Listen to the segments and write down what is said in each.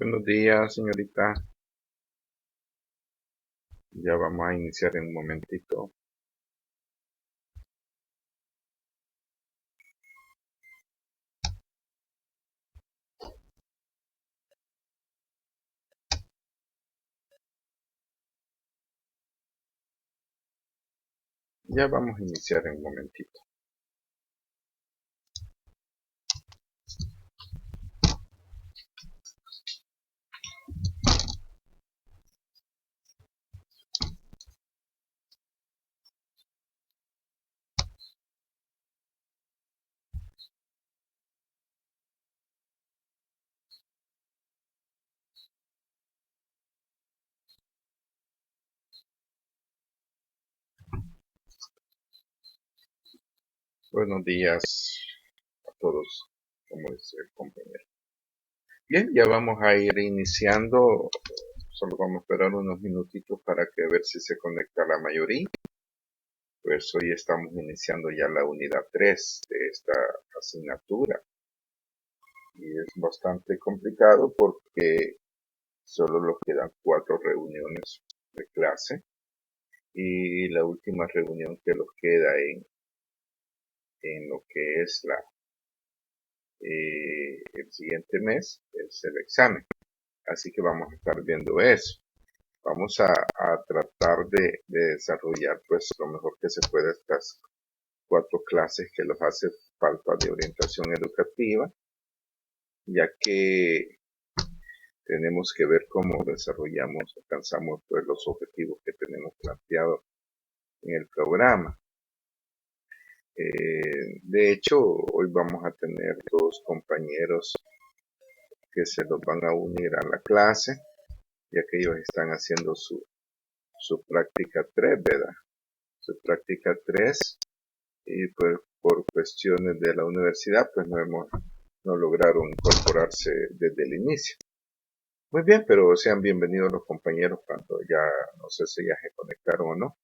Buenos días, señorita. Ya vamos a iniciar en un momentito. Ya vamos a iniciar en un momentito. Buenos días a todos, como dice el compañero. Bien, ya vamos a ir iniciando. Solo vamos a esperar unos minutitos para que ver si se conecta la mayoría. Pues hoy estamos iniciando ya la unidad 3 de esta asignatura. Y es bastante complicado porque solo nos quedan 4 reuniones de clase. Y la última reunión que nos queda en lo que es el siguiente mes es el examen. Así que vamos a estar viendo eso. Vamos a tratar de desarrollar pues lo mejor que se pueda estas 4 clases que nos hace falta de orientación educativa, ya que tenemos que ver cómo desarrollamos, alcanzamos pues los objetivos que tenemos planteados en el programa. De hecho, hoy vamos a tener 2 compañeros que se nos van a unir a la clase, ya que ellos están haciendo su práctica 3, ¿verdad? Su práctica 3, y pues por cuestiones de la universidad, pues no lograron incorporarse desde el inicio. Muy bien, pero sean bienvenidos los compañeros cuando ya, no sé si ya se conectaron o no.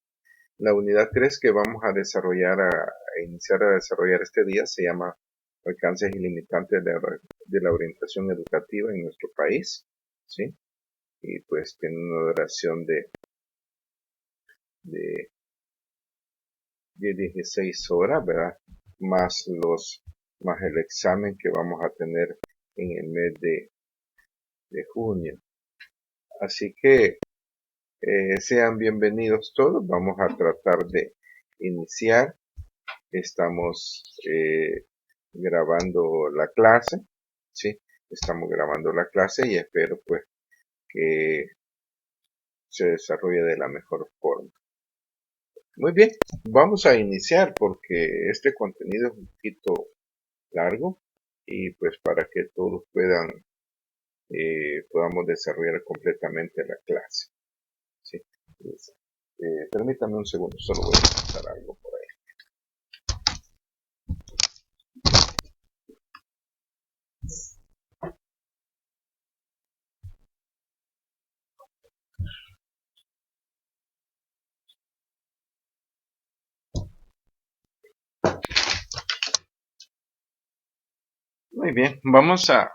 La unidad 3 que vamos a desarrollar, a iniciar a desarrollar este día, se llama Alcances y Limitantes de la Orientación Educativa en nuestro país, ¿sí? Y pues tiene una duración de 16 horas, ¿verdad? Más el examen que vamos a tener en el mes de junio. Así que sean bienvenidos todos. Vamos a tratar de iniciar. Estamos grabando la clase, ¿sí? Estamos grabando la clase y espero pues que se desarrolle de la mejor forma. Muy bien, vamos a iniciar porque este contenido es un poquito largo y pues para que todos podamos desarrollar completamente la clase. ¿Sí? Permítame un segundo, solo voy a pasar algo por ahí. Muy bien, vamos a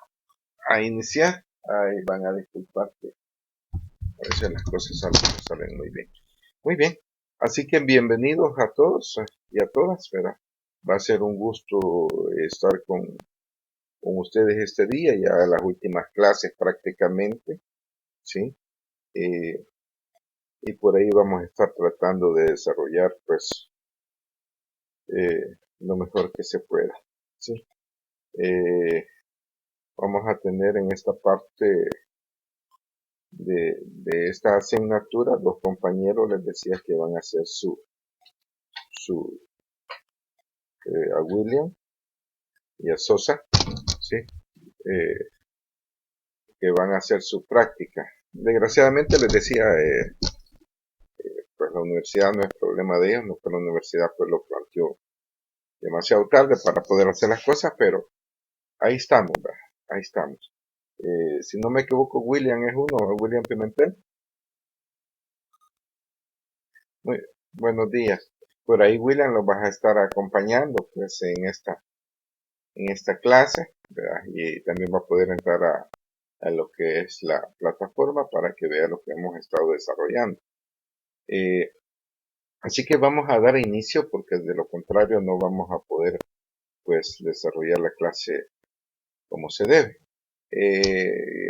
iniciar. Ahí van a disculpar que a veces las cosas salen muy bien. Muy bien, así que bienvenidos a todos y a todas, ¿verdad? Va a ser un gusto estar con ustedes este día, ya las últimas clases prácticamente, ¿sí? Eh, y por ahí vamos a estar tratando de desarrollar, pues, lo mejor que se pueda, ¿sí? Eh, vamos a tener en esta parte de esta asignatura 2 compañeros, les decía que van a hacer a William y a Sosa, ¿sí? Que van a hacer su práctica. Desgraciadamente les decía, pues la universidad no es problema de ellos, no fue la universidad pues lo planteó demasiado tarde para poder hacer las cosas, pero ahí estamos, ¿verdad? Ahí estamos. Si no me equivoco, William es uno, William Pimentel. Muy buenos días. Por ahí, William, los vas a estar acompañando pues en esta clase, ¿verdad? Y también va a poder entrar a lo que es la plataforma para que vea lo que hemos estado desarrollando. Así que vamos a dar inicio porque de lo contrario no vamos a poder pues desarrollar la clase como se debe.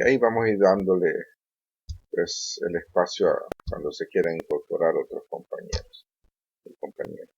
Ahí vamos a ir dándole pues el espacio a cuando se quieran incorporar otros compañeros y compañeras.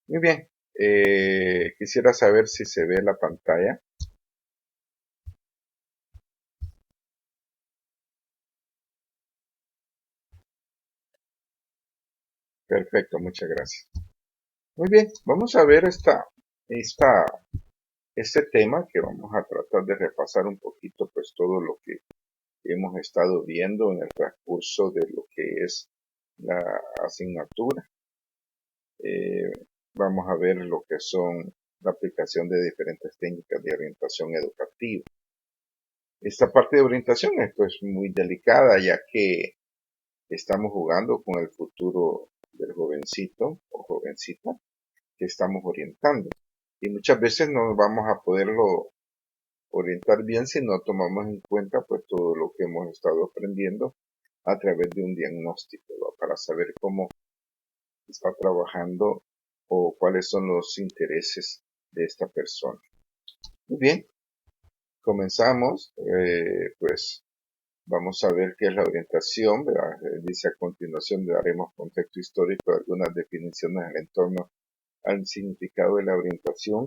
Muy bien, quisiera saber si se ve la pantalla. Perfecto, muchas gracias. Muy bien, vamos a ver este tema que vamos a tratar de repasar un poquito, pues todo lo que hemos estado viendo en el transcurso de lo que es la asignatura. Vamos a ver lo que son la aplicación de diferentes técnicas de orientación educativa. Esta parte de orientación es pues muy delicada ya que estamos jugando con el futuro del jovencito o jovencita que estamos orientando. Y muchas veces no vamos a poderlo orientar bien si no tomamos en cuenta pues todo lo que hemos estado aprendiendo a través de un diagnóstico, ¿no? Para saber cómo está trabajando o cuáles son los intereses de esta persona. Muy bien, comenzamos. Pues vamos a ver qué es la orientación, ¿verdad? Dice a continuación daremos contexto histórico de algunas definiciones en torno al significado de la orientación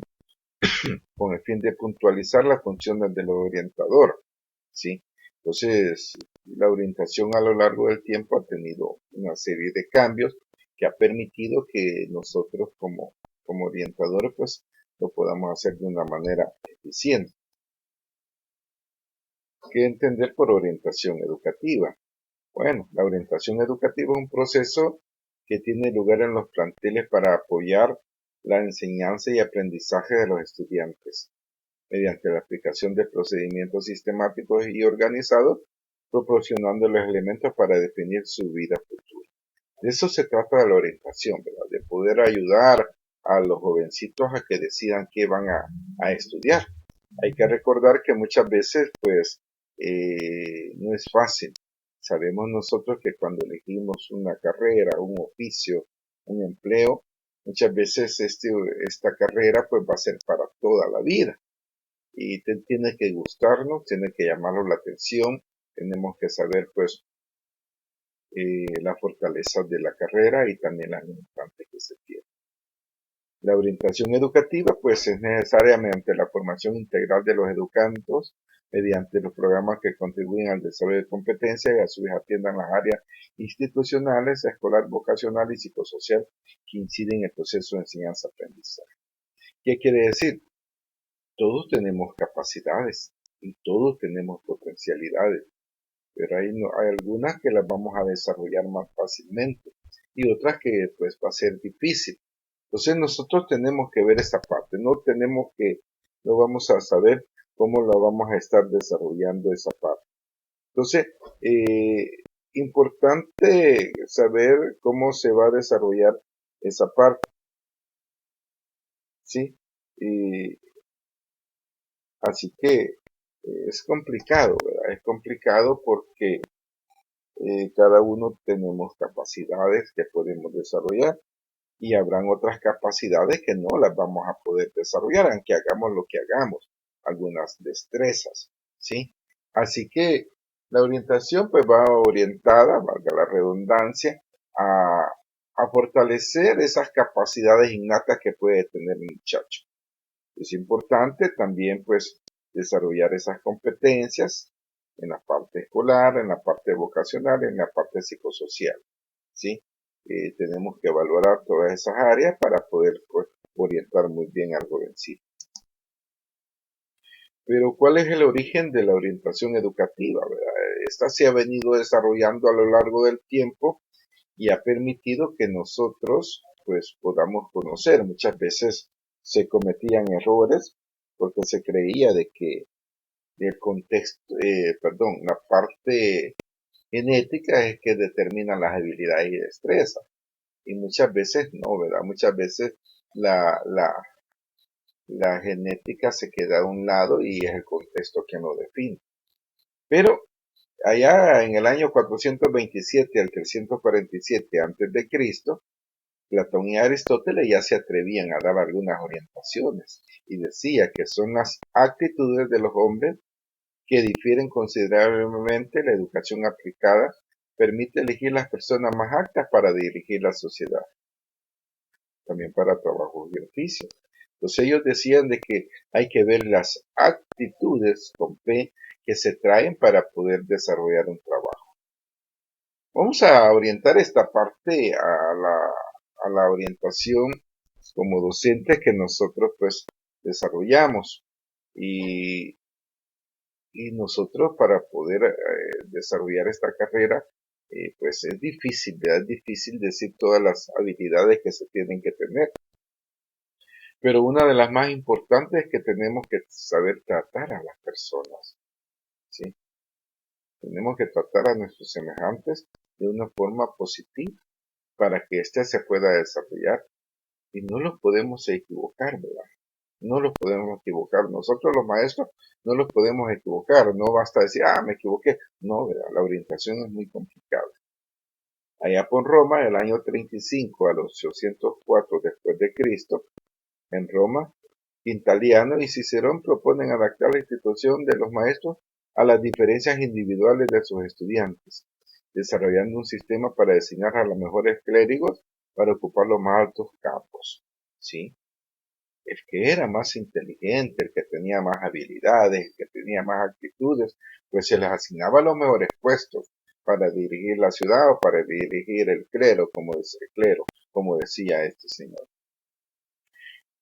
con el fin de puntualizar las funciones del orientador, ¿sí? Entonces, la orientación a lo largo del tiempo ha tenido una serie de cambios que ha permitido que nosotros como orientadores pues lo podamos hacer de una manera eficiente. ¿Qué entender por orientación educativa? Bueno, la orientación educativa es un proceso que tiene lugar en los planteles para apoyar la enseñanza y aprendizaje de los estudiantes, mediante la aplicación de procedimientos sistemáticos y organizados, proporcionando los elementos para definir su vida futura. De eso se trata de la orientación, ¿verdad? De poder ayudar a los jovencitos a que decidan qué van a estudiar. Hay que recordar que muchas veces, pues, no es fácil. Sabemos nosotros que cuando elegimos una carrera, un oficio, un empleo, muchas veces esta carrera pues va a ser para toda la vida y tiene que gustarnos, tiene que llamarnos la atención, tenemos que saber pues las fortalezas de la carrera y también las limitantes que se tienen. La orientación educativa pues es necesaria mediante la formación integral de los educandos, mediante los programas que contribuyen al desarrollo de competencias y a su vez atiendan las áreas institucionales, escolar, vocacional y psicosocial que inciden en el proceso de enseñanza-aprendizaje. ¿Qué quiere decir? Todos tenemos capacidades y todos tenemos potencialidades, pero hay algunas que las vamos a desarrollar más fácilmente y otras que pues va a ser difícil. Entonces nosotros tenemos que ver esta parte, no vamos a saber cómo la vamos a estar desarrollando esa parte. Entonces, importante saber cómo se va a desarrollar esa parte, ¿sí? Así que es complicado, ¿verdad? Es complicado porque cada uno tenemos capacidades que podemos desarrollar y habrán otras capacidades que no las vamos a poder desarrollar, aunque hagamos lo que hagamos, algunas destrezas, ¿sí? Así que la orientación pues va orientada, valga la redundancia, a fortalecer esas capacidades innatas que puede tener el muchacho. Es importante también pues desarrollar esas competencias en la parte escolar, en la parte vocacional, en la parte psicosocial, ¿sí? Tenemos que valorar todas esas áreas para poder pues, orientar muy bien al jovencito. Pero ¿cuál es el origen de la orientación educativa, verdad? Esta se ha venido desarrollando a lo largo del tiempo y ha permitido que nosotros pues podamos conocer. Muchas veces se cometían errores porque se creía de que el contexto, la parte genética es que determina las habilidades y destrezas. Y muchas veces no, ¿verdad? Muchas veces la, la, la genética se queda a un lado y es el contexto quien lo define. Pero allá en el año 427 al 347 antes de Cristo, Platón y Aristóteles ya se atrevían a dar algunas orientaciones y decía que son las actitudes de los hombres que difieren considerablemente. La educación aplicada permite elegir las personas más aptas para dirigir la sociedad, también para trabajos y oficios. Entonces ellos decían de que hay que ver las actitudes con P que se traen para poder desarrollar un trabajo. Vamos a orientar esta parte a la orientación como docentes que nosotros pues desarrollamos y, y nosotros para poder desarrollar esta carrera pues es difícil decir todas las habilidades que se tienen que tener, pero una de las más importantes es que tenemos que saber tratar a las personas, ¿sí? Tenemos que tratar a nuestros semejantes de una forma positiva para que éste se pueda desarrollar y no los podemos equivocar, ¿verdad? No los podemos equivocar. Nosotros los maestros no los podemos equivocar. No basta decir, me equivoqué. No, ¿verdad? La orientación es muy complicada. Allá por Roma, el año 35 al 804 después de Cristo, en Roma, Quintiliano y Cicerón proponen adaptar la institución de los maestros a las diferencias individuales de sus estudiantes, desarrollando un sistema para designar a los mejores clérigos para ocupar los más altos campos. ¿Sí? El que era más inteligente, el que tenía más habilidades, el que tenía más actitudes, pues se les asignaba los mejores puestos para dirigir la ciudad o para dirigir el clero, como decía este señor.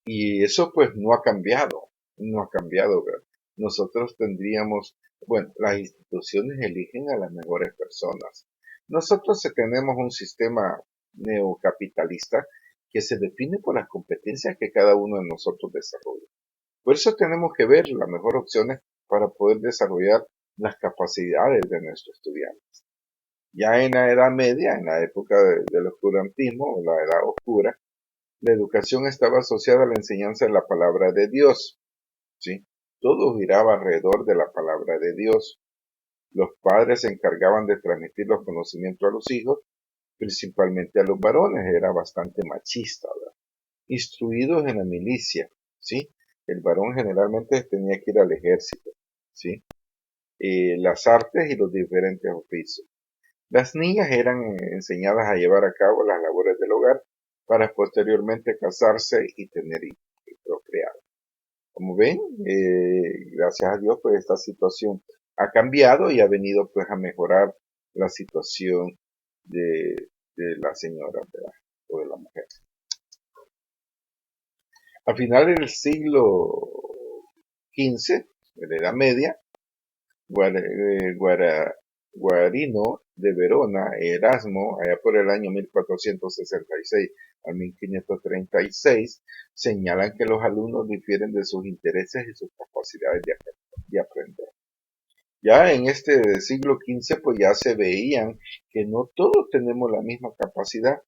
Y eso pues no ha cambiado, ¿verdad? Nosotros tendríamos, bueno, las instituciones eligen a las mejores personas. Nosotros tenemos un sistema neocapitalista que se define por las competencias que cada uno de nosotros desarrolla. Por eso tenemos que ver las mejores opciones para poder desarrollar las capacidades de nuestros estudiantes. Ya en la Edad Media, en la época del oscurantismo, o la Edad Oscura, la educación estaba asociada a la enseñanza de la palabra de Dios, ¿sí? Todo giraba alrededor de la palabra de Dios. Los padres se encargaban de transmitir los conocimientos a los hijos, principalmente a los varones, era bastante machista, ¿verdad? Instruidos en la milicia, ¿sí? El varón generalmente tenía que ir al ejército, ¿sí? Las artes y los diferentes oficios. Las niñas eran enseñadas a llevar a cabo las labores del hogar para posteriormente casarse y tener hijos y procrear. Como ven, gracias a Dios, pues esta situación ha cambiado y ha venido pues a mejorar la situación de, de la señora, ¿verdad? O de la mujer. A finales del siglo XV, de la Edad Media, Guarino de Verona, Erasmo, allá por el año 1466 al 1536, señalan que los alumnos difieren de sus intereses y sus capacidades de aprender. Ya en este siglo XV, pues ya se veían que no todos tenemos la misma capacidad,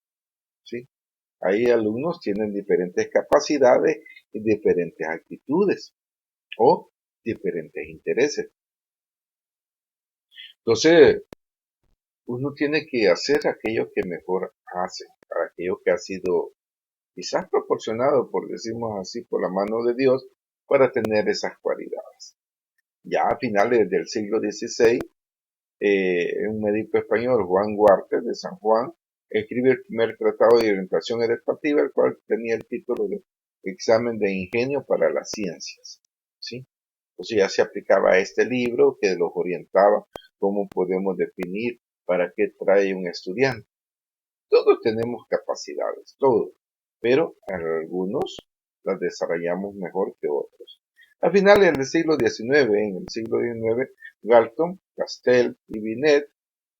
¿sí? Hay alumnos que tienen diferentes capacidades y diferentes actitudes o diferentes intereses. Entonces, uno tiene que hacer aquello que mejor hace, aquello que ha sido quizás proporcionado, por decirlo así, por la mano de Dios para tener esas cualidades. Ya a finales del siglo XVI, un médico español, Juan Guarte de San Juan, escribe el primer tratado de orientación educativa, el cual tenía el título de Examen de Ingenio para las Ciencias, ¿sí? Entonces ya se aplicaba a este libro que los orientaba cómo podemos definir para qué trae un estudiante. Todos tenemos capacidades, todos, pero algunos las desarrollamos mejor que otros. A finales del siglo XIX, en el siglo XIX, Galton, Castell y Binet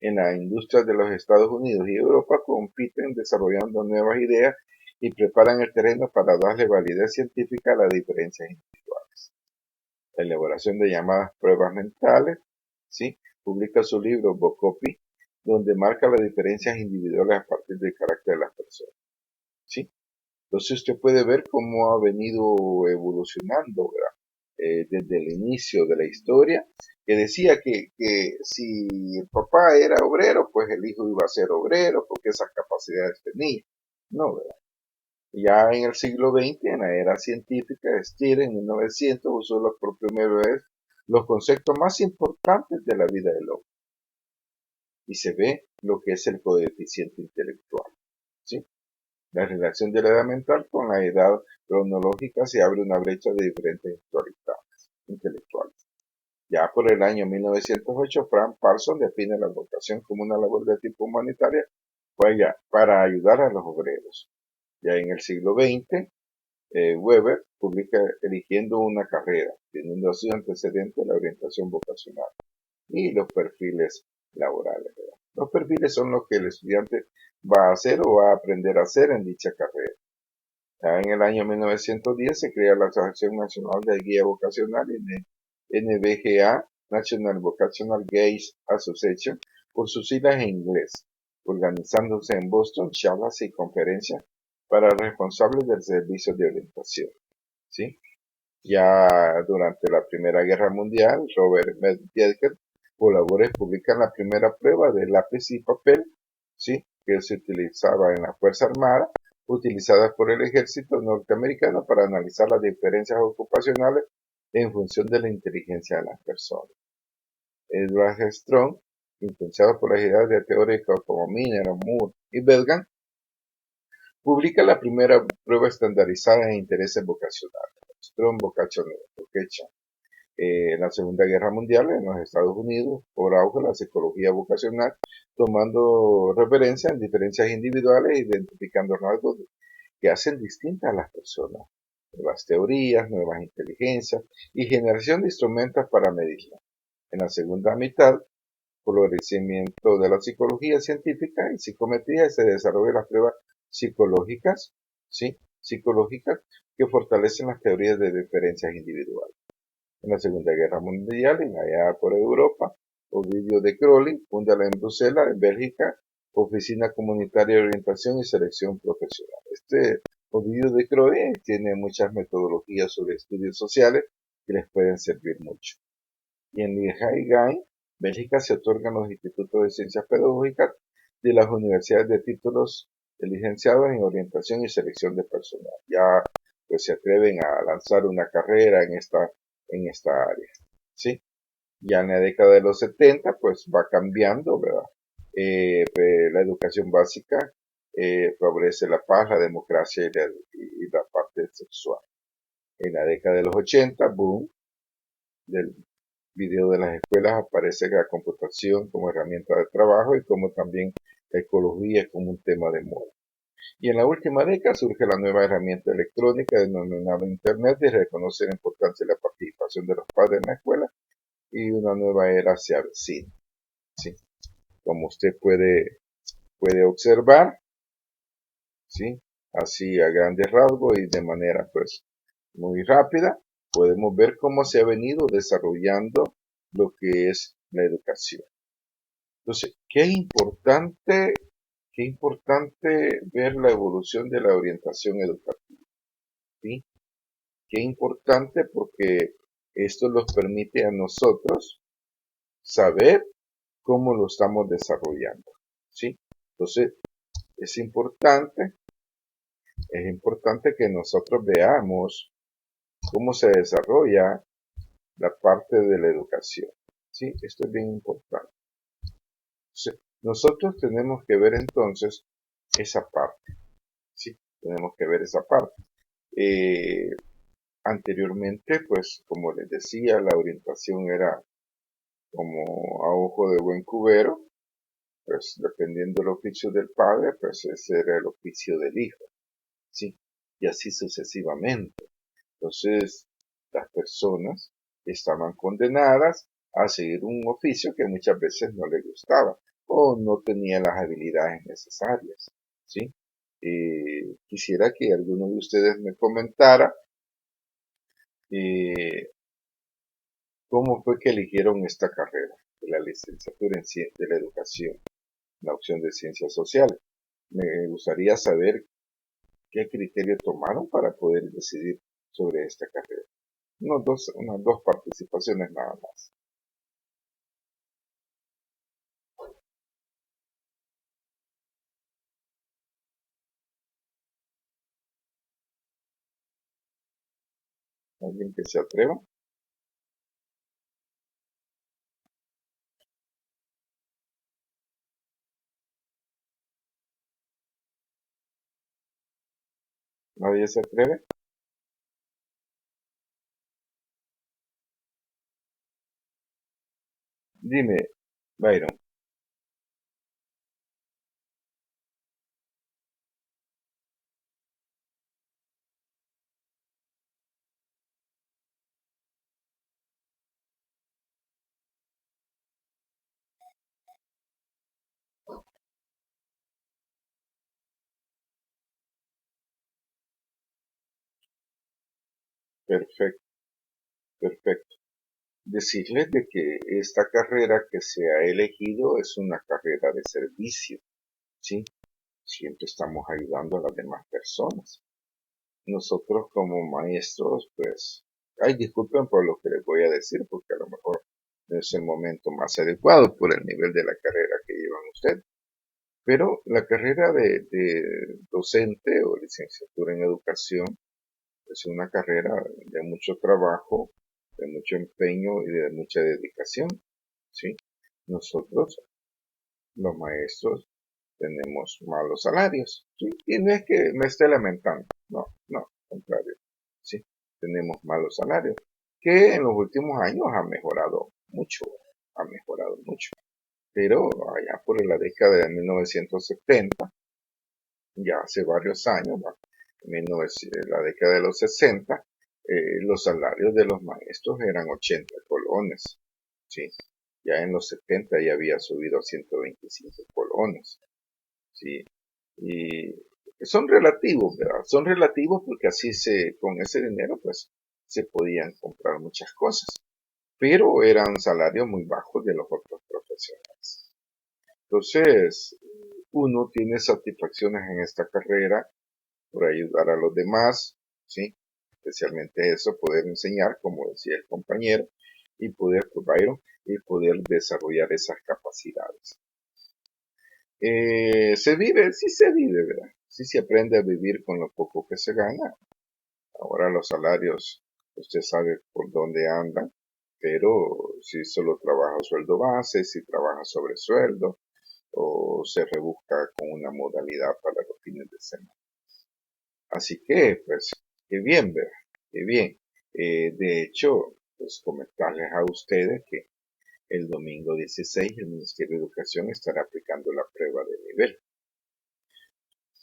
en la industria de los Estados Unidos y Europa compiten desarrollando nuevas ideas y preparan el terreno para darle validez científica a las diferencias individuales. La elaboración de llamadas pruebas mentales, ¿sí? Publica su libro Bocopy, donde marca las diferencias individuales a partir del carácter de las personas, ¿sí? Entonces usted puede ver cómo ha venido evolucionando, ¿verdad? Desde el inicio de la historia, que decía que si el papá era obrero, pues el hijo iba a ser obrero porque esas capacidades tenía. No, ¿verdad? Ya en el siglo XX, en la era científica, Stier en 1900 usó por primera vez los conceptos más importantes de la vida del hombre y se ve lo que es el coeficiente intelectual, ¿sí? La relación de la edad mental con la edad cronológica se abre una brecha de diferentes intelectuales. Ya por el año 1908, Frank Parsons define la vocación como una labor de tipo humanitaria para ayudar a los obreros. Ya en el siglo XX, Weber publica Eligiendo una carrera, teniendo así antecedente la orientación vocacional y los perfiles laborales, ¿verdad? Los perfiles son lo que el estudiante va a hacer o va a aprender a hacer en dicha carrera. Ya en el año 1910 se crea la Asociación Nacional de Guía Vocacional, NVGA, National Vocational Guides Association, por sus siglas en inglés, organizándose en Boston charlas y conferencias para responsables del servicio de orientación, ¿sí? Ya durante la Primera Guerra Mundial, Robert Medvedev colaboró y publica la primera prueba de lápiz y papel, ¿sí? Que se utilizaba en la Fuerza Armada, utilizada por el ejército norteamericano para analizar las diferencias ocupacionales en función de la inteligencia de las personas. Edward Strong, influenciado por las ideas de teóricos como Miner, Moore y Belgan, publica la primera prueba estandarizada en intereses vocacionales, Strong Vocation. En la Segunda Guerra Mundial, en los Estados Unidos, por auge la psicología vocacional, tomando referencia en diferencias individuales, identificando rasgos que hacen distintas a las personas, nuevas teorías, nuevas inteligencias y generación de instrumentos para medirlas. En la segunda mitad, florecimiento de la psicología científica y psicometría, se desarrollan las pruebas psicológicas, ¿sí? Psicológicas que fortalecen las teorías de diferencias individuales. En la Segunda Guerra Mundial, allá por Europa, Ovidio de Crowley funda en Bruselas, en Bélgica, Oficina Comunitaria de Orientación y Selección Profesional. Ovidio de Crowley tiene muchas metodologías sobre estudios sociales que les pueden servir mucho. Y en Leiden, Bélgica, se otorgan los institutos de ciencias pedagógicas de las universidades de títulos de licenciados en orientación y selección de personal. Ya pues se atreven a lanzar una carrera en esta área, ¿sí? Ya en la década de los 70, pues va cambiando, ¿verdad? La educación básica favorece la paz, la democracia y la parte sexual. En la década de los 80, boom, del video de las escuelas aparece la computación como herramienta de trabajo y como también la ecología como un tema de moda. Y en la última década surge la nueva herramienta electrónica denominada Internet y reconoce la importancia de la participación de los padres en la escuela y una nueva era se avecina, ¿sí? Como usted puede observar, ¿sí? Así a grandes rasgos y de manera pues muy rápida, podemos ver cómo se ha venido desarrollando lo que es la educación. Entonces, qué importante ver la evolución de la orientación educativa, ¿sí? Qué importante porque esto nos permite a nosotros saber cómo lo estamos desarrollando, ¿sí? Entonces, es importante que nosotros veamos cómo se desarrolla la parte de la educación, ¿sí? Esto es bien importante. Entonces, nosotros tenemos que ver entonces esa parte, ¿sí? Tenemos que ver esa parte. Anteriormente, pues, como les decía, la orientación era como a ojo de buen cubero, pues dependiendo del oficio del padre, pues ese era el oficio del hijo, ¿sí? Y así sucesivamente. Entonces, Las personas estaban condenadas a seguir un oficio que muchas veces no les gustaba o no tenía las habilidades necesarias, ¿sí? Quisiera que alguno de ustedes me comentara eh, cómo fue que eligieron esta carrera de la licenciatura en de la educación, la opción de ciencias sociales. Me gustaría saber qué criterio tomaron para poder decidir sobre esta carrera. Unas dos participaciones nada más. ¿Alguien que se atreva? ¿Nadie se atreve? Dime, Byron. Perfecto, perfecto. Decirles de que esta carrera que se ha elegido es una carrera de servicio, ¿sí? Siempre estamos ayudando a las demás personas. Nosotros como maestros, pues, ay, disculpen por lo que les voy a decir, porque a lo mejor no es el momento más adecuado por el nivel de la carrera que llevan ustedes. Pero la carrera de docente o licenciatura en educación es una carrera de mucho trabajo, de mucho empeño y de mucha dedicación, ¿sí? Nosotros, los maestros, tenemos malos salarios, ¿sí? Y no es que me esté lamentando, no, no, al contrario, ¿sí? Tenemos malos salarios, que en los últimos años ha mejorado mucho, pero allá por la década de 1970, ya hace varios años, ¿no? En la década de los 60, los salarios de los maestros eran 80 colones, ¿sí? Ya en los 70 ya había subido a 125 colones, ¿sí? Y son relativos, ¿verdad? Son relativos porque con ese dinero, pues, se podían comprar muchas cosas, pero eran salarios muy bajos de los otros profesionales. Entonces, uno tiene satisfacciones en esta carrera por ayudar a los demás, ¿sí? Especialmente eso, poder enseñar, como decía el compañero, y poder, pues, Byron, y poder desarrollar esas capacidades. Se vive, sí se vive, ¿verdad? Sí se aprende a vivir con lo poco que se gana. Ahora los salarios, usted sabe por dónde andan, pero si solo trabaja sueldo base, si trabaja sobre sueldo, o se rebusca con una modalidad para los fines de semana. Así que, pues, qué bien, ¿verdad? Qué bien. De hecho, pues comentarles a ustedes que el domingo 16 el Ministerio de Educación estará aplicando la prueba de nivel.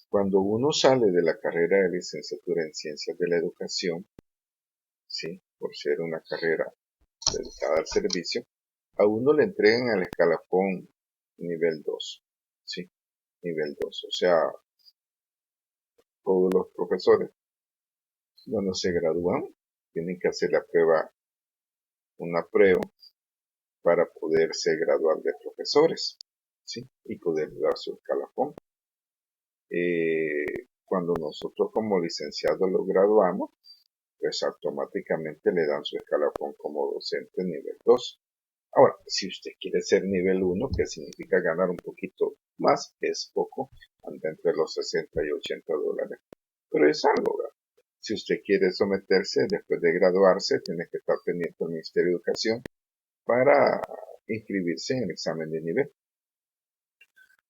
Cuando uno sale de la carrera de licenciatura en Ciencias de la Educación, sí, por ser una carrera dedicada al servicio, a uno le entregan el escalafón nivel 2, sí, nivel 2. O sea, todos los profesores, cuando se gradúan, tienen que hacer una prueba para poderse graduar de profesores, ¿sí? Y poder dar su escalafón. Cuando nosotros como licenciados lo graduamos, pues automáticamente le dan su escalafón como docente nivel 2. Ahora, si usted quiere ser nivel 1, que significa ganar un poquito más, es poco, anda entre los 60 y 80 dólares, pero es algo, ¿verdad? Si usted quiere someterse después de graduarse, tiene que estar pendiente del Ministerio de Educación para inscribirse en el examen de nivel.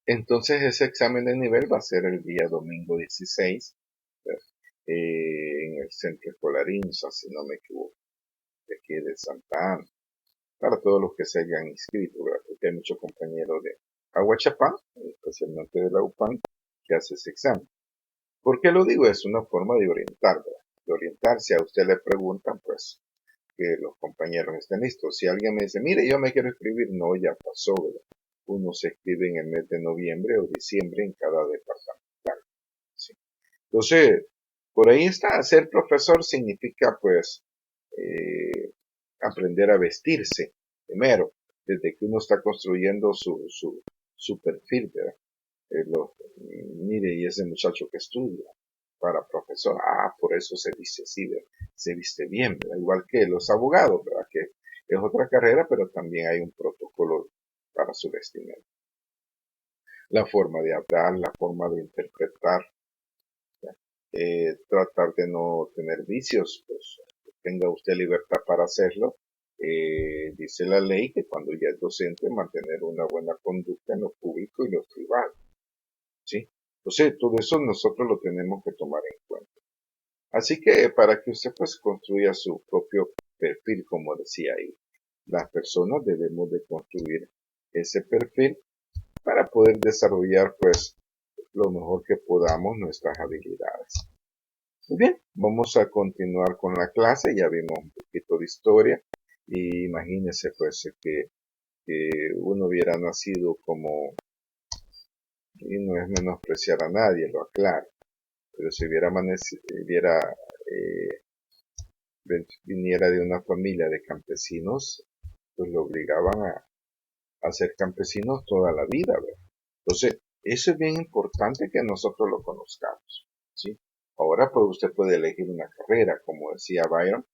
Entonces ese examen de nivel va a ser el día domingo 16 en el centro escolar INSA, si no me equivoco, de aquí de Santa Ana, para todos los que se hayan inscrito, ¿verdad? Porque hay muchos compañeros de Aguachapán, especialmente de la UPAN, que hace ese examen. ¿Por qué lo digo? Es una forma de orientar, ¿verdad? De orientar. Si a usted le preguntan, pues que los compañeros estén listos. Si alguien me dice, mire, yo me quiero escribir, no, ya pasó, ¿verdad? Uno se escribe en el mes de noviembre o diciembre en cada departamental. ¿Sí? Entonces, por ahí está, ser profesor significa pues aprender a vestirse primero, desde que uno está construyendo su perfil, ¿verdad? Mire, y ese muchacho que estudia para profesor, por eso se viste así, ¿verdad? Se viste bien, ¿verdad? Igual que los abogados, ¿verdad? Que es otra carrera, pero también hay un protocolo para su vestimenta. La forma de hablar, la forma de interpretar, tratar de no tener vicios, pues tenga usted libertad para hacerlo. Dice la ley que cuando ya es docente, mantener una buena conducta en lo público y lo privado. ¿Sí? Entonces, todo eso nosotros lo tenemos que tomar en cuenta. Así que para que usted pues construya su propio perfil, como decía ahí, las personas debemos de construir ese perfil para poder desarrollar pues lo mejor que podamos nuestras habilidades. Muy bien, vamos a continuar con la clase, ya vimos un poquito de historia y imagínese pues que uno hubiera nacido como, y no es menospreciar a nadie, lo aclaro, pero si viniera de una familia de campesinos, pues lo obligaban a ser campesinos toda la vida, ¿verdad? Entonces, eso es bien importante que nosotros lo conozcamos, ¿sí? Ahora, pues usted puede elegir una carrera, como decía Byron,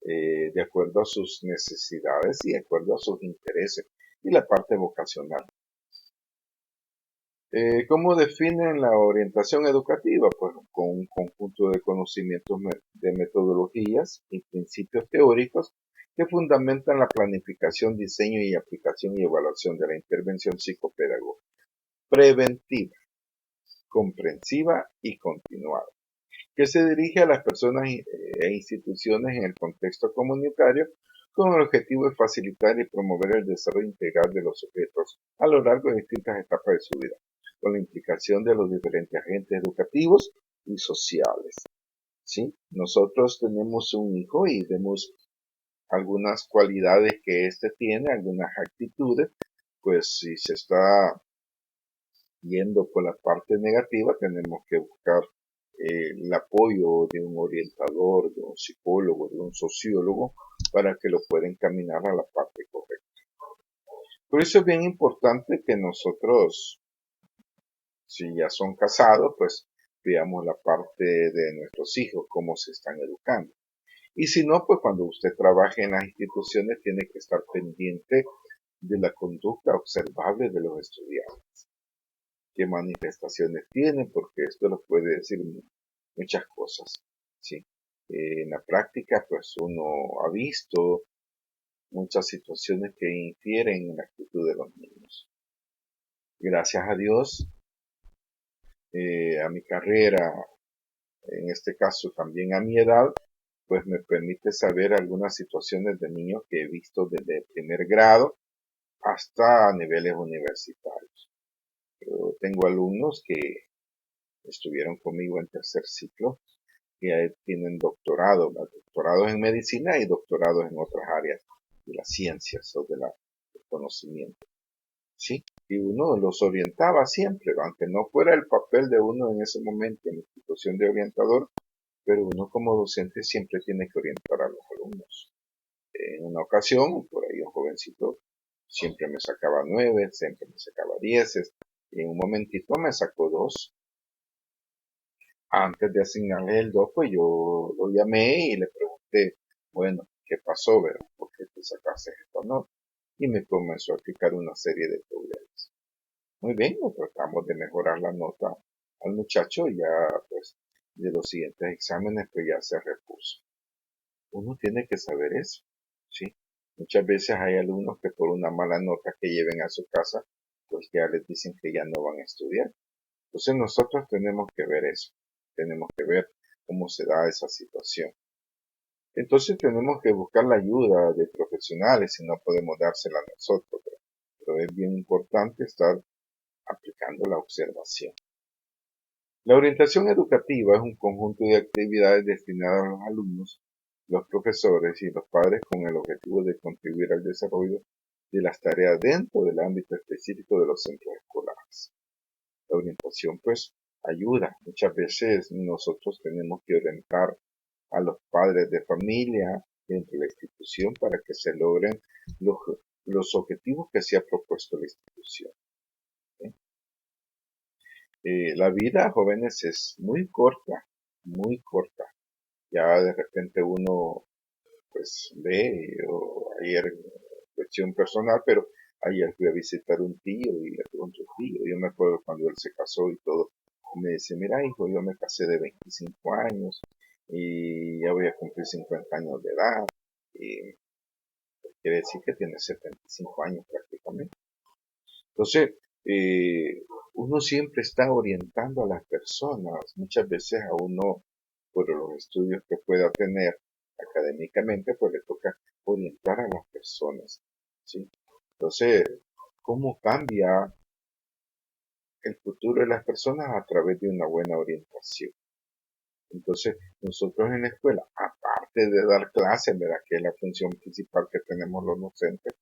de acuerdo a sus necesidades y de acuerdo a sus intereses y la parte vocacional. ¿Cómo definen la orientación educativa? Pues con un conjunto de conocimientos de metodologías y principios teóricos que fundamentan la planificación, diseño y aplicación y evaluación de la intervención psicopedagógica preventiva, comprensiva y continuada, que se dirige a las personas e instituciones en el contexto comunitario con el objetivo de facilitar y promover el desarrollo integral de los sujetos a lo largo de distintas etapas de su vida, con la implicación de los diferentes agentes educativos y sociales. ¿Sí? Nosotros tenemos un hijo y vemos algunas cualidades que éste tiene, algunas actitudes, pues si se está yendo por la parte negativa, tenemos que buscar el apoyo de un orientador, de un psicólogo, de un sociólogo, para que lo pueda encaminar a la parte correcta. Por eso es bien importante que nosotros, si ya son casados, pues veamos la parte de nuestros hijos, cómo se están educando. Y si no, pues cuando usted trabaje en las instituciones, tiene que estar pendiente de la conducta observable de los estudiantes. Qué manifestaciones tienen, porque esto nos puede decir muchas cosas. ¿Sí? En la práctica, pues uno ha visto muchas situaciones que infieren en la actitud de los niños. Gracias a Dios, a mi carrera, en este caso también a mi edad, pues me permite saber algunas situaciones de niños que he visto desde el primer grado hasta niveles universitarios. Yo tengo alumnos que estuvieron conmigo en tercer ciclo que tienen doctorados en medicina y doctorados en otras áreas de las ciencias o del conocimiento. ¿Sí? Y uno los orientaba siempre, aunque no fuera el papel de uno en ese momento en la institución de orientador, pero uno como docente siempre tiene que orientar a los alumnos. En una ocasión, por ahí un jovencito siempre me sacaba 9, siempre me sacaba 10, y en un momentito me sacó 2. Antes de asignarle el 2, pues yo lo llamé y le pregunté, bueno, ¿qué pasó, verdad? ¿Por qué te sacaste esta nota? Y me comenzó a explicar una serie de problemas. Muy bien, tratamos de mejorar la nota al muchacho y ya, pues, de los siguientes exámenes, pues ya se repuso. Uno tiene que saber eso, ¿sí? Muchas veces hay alumnos que por una mala nota que lleven a su casa, pues ya les dicen que ya no van a estudiar. Entonces nosotros tenemos que ver eso, tenemos que ver cómo se da esa situación. Entonces tenemos que buscar la ayuda de profesionales y no podemos dársela a nosotros, pero es bien importante estar aplicando la observación. La orientación educativa es un conjunto de actividades destinadas a los alumnos los profesores y los padres con el objetivo de contribuir al desarrollo de las tareas dentro del ámbito específico de los centros escolares. La orientación pues ayuda. Muchas veces nosotros tenemos que orientar a los padres de familia dentro de la institución para que se logren los, los objetivos que se ha propuesto la institución. ¿Sí? La vida, jóvenes, es muy corta, muy corta. Ya de repente uno pues ve, o ayer cuestión personal, pero ayer fui a visitar un tío y le pregunto, tío, yo me acuerdo cuando él se casó y todo, y me dice, mira hijo, yo me casé de 25 años y ya voy a cumplir 50 años de edad, y quiere decir que tiene 75 años prácticamente. Entonces, uno siempre está orientando a las personas, muchas veces a uno, por los estudios que pueda tener académicamente, pues le toca orientar a las personas, ¿sí? Entonces, ¿cómo cambia el futuro de las personas? A través de una buena orientación. Entonces, nosotros en la escuela, aparte de dar clases, ¿verdad? Que es la función principal que tenemos los docentes,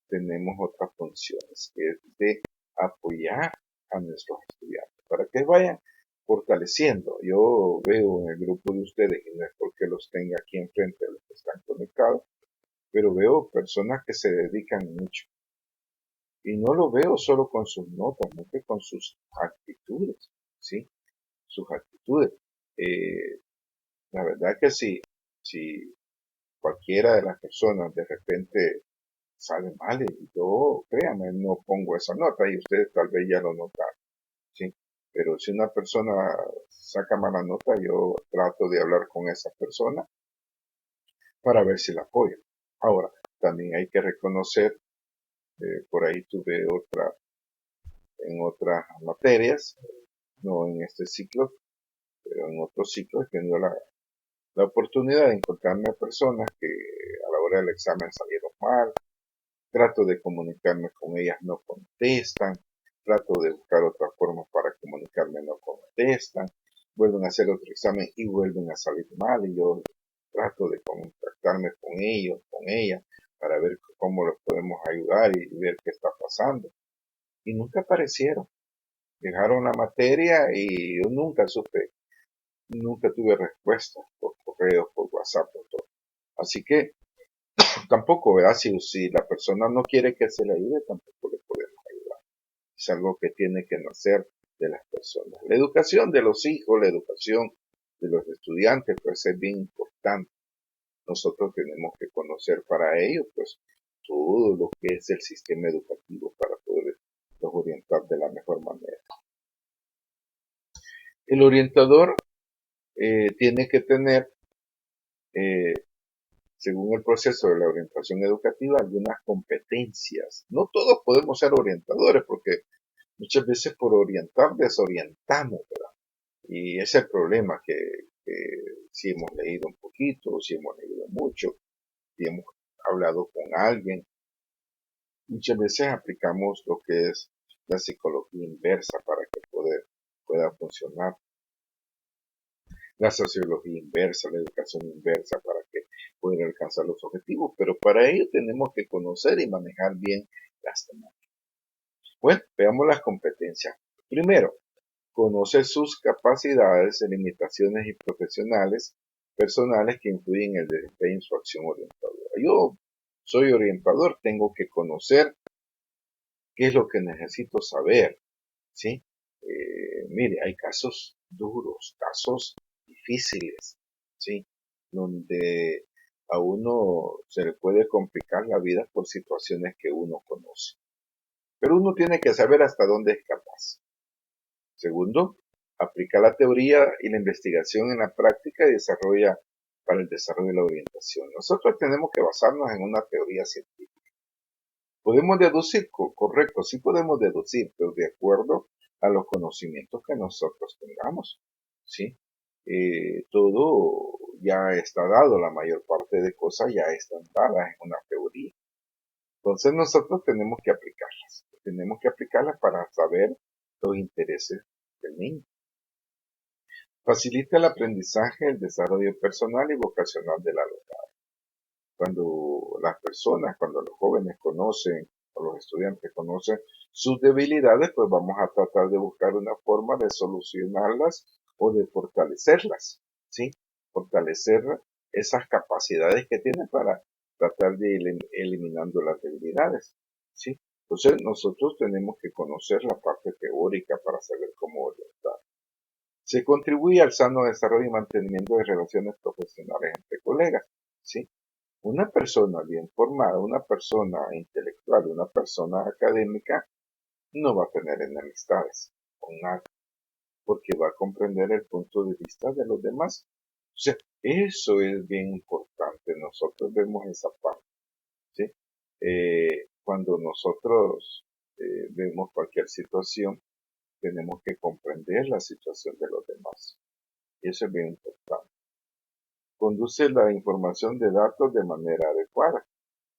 tenemos otras funciones, que es de apoyar a nuestros estudiantes para que vayan fortaleciendo. Yo veo en el grupo de ustedes, y no es porque los tenga aquí enfrente a los que están conectados, pero veo personas que se dedican mucho. Y no lo veo solo con sus notas, sino que con sus actitudes, ¿sí? Sus actitudes. La verdad que si cualquiera de las personas de repente sale mal, y yo, créanme, no pongo esa nota y ustedes tal vez ya lo notaron, ¿sí? Pero si una persona saca mala nota, yo trato de hablar con esa persona para ver si la apoyo. Ahora, también hay que reconocer, por ahí tuve en otras materias, no en este ciclo, pero en otros ciclos he tenido la oportunidad de encontrarme a personas que a la hora del examen salieron mal. Trato de comunicarme con ellas, no contestan. Trato de buscar otra forma para comunicarme, no contestan. Vuelven a hacer otro examen y vuelven a salir mal. Y yo trato de contactarme con ellos, con ellas, para ver cómo los podemos ayudar y ver qué está pasando. Y nunca aparecieron. Dejaron la materia y yo nunca tuve respuesta por correo, por WhatsApp, por todo. Así que tampoco, ¿verdad? Si la persona no quiere que se le ayude, tampoco le podemos ayudar. Es algo que tiene que nacer de las personas. La educación de los hijos, la educación de los estudiantes, pues es bien importante. Nosotros tenemos que conocer para ello, pues, todo lo que es el sistema educativo para poderlos orientar de la mejor manera. El orientador tiene que tener, eh, según el proceso de la orientación educativa, algunas competencias. No todos podemos ser orientadores porque muchas veces por orientar desorientamos, ¿verdad? Y ese es el problema, que si hemos leído un poquito, si hemos leído mucho, si hemos hablado con alguien, muchas veces aplicamos lo que es la psicología inversa para que pueda funcionar. La sociología inversa, la educación inversa para que puedan alcanzar los objetivos, pero para ello tenemos que conocer y manejar bien las temáticas. Bueno, veamos las competencias. Primero, conoce sus capacidades, limitaciones y profesionales personales que influyen en el desempeño en su acción orientadora. Yo soy orientador, tengo que conocer qué es lo que necesito saber, ¿sí? Mire, hay casos duros, casos difíciles, ¿sí? Donde a uno se le puede complicar la vida por situaciones que uno conoce. Pero uno tiene que saber hasta dónde es capaz. Segundo, aplica la teoría y la investigación en la práctica y desarrolla para el desarrollo de la orientación. Nosotros tenemos que basarnos en una teoría científica. Podemos deducir, correcto, sí podemos deducir, pero de acuerdo a los conocimientos que nosotros tengamos, ¿sí? Todo ya está dado, la mayor parte de cosas ya están dadas en una teoría. Entonces nosotros tenemos que aplicarlas para saber los intereses del niño. Facilita el aprendizaje, el desarrollo personal y vocacional del alumnado. Cuando las personas, cuando los jóvenes conocen, o los estudiantes conocen sus debilidades, pues vamos a tratar de buscar una forma de solucionarlas o de fortalecerlas, ¿sí? Fortalecer esas capacidades que tienen para tratar de ir eliminando las debilidades, ¿sí? Entonces nosotros tenemos que conocer la parte teórica para saber cómo orientar. Se contribuye al sano desarrollo y mantenimiento de relaciones profesionales entre colegas, ¿sí? Una persona bien formada, una persona intelectual, una persona académica, no va a tener enemistades con nadie, porque va a comprender el punto de vista de los demás. O sea, eso es bien importante. Nosotros vemos esa parte, ¿sí? Cuando nosotros vemos cualquier situación, tenemos que comprender la situación de los demás. Y eso es bien importante. Conduce la información de datos de manera adecuada.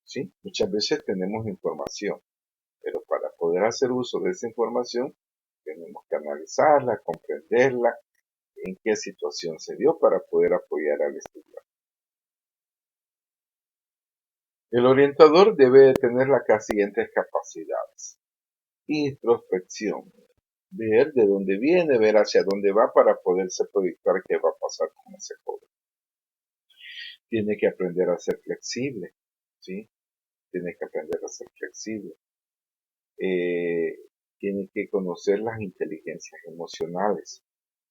¿Sí? Muchas veces tenemos información, pero para poder hacer uso de esa información tenemos que analizarla, comprenderla, en qué situación se dio para poder apoyar al estudiante. El orientador debe tener las siguientes capacidades: introspección, ver de dónde viene, ver hacia dónde va para poderse proyectar qué va a pasar con ese joven. Tiene que aprender a ser flexible, ¿sí? Tiene que aprender a ser flexible. Tiene que conocer las inteligencias emocionales.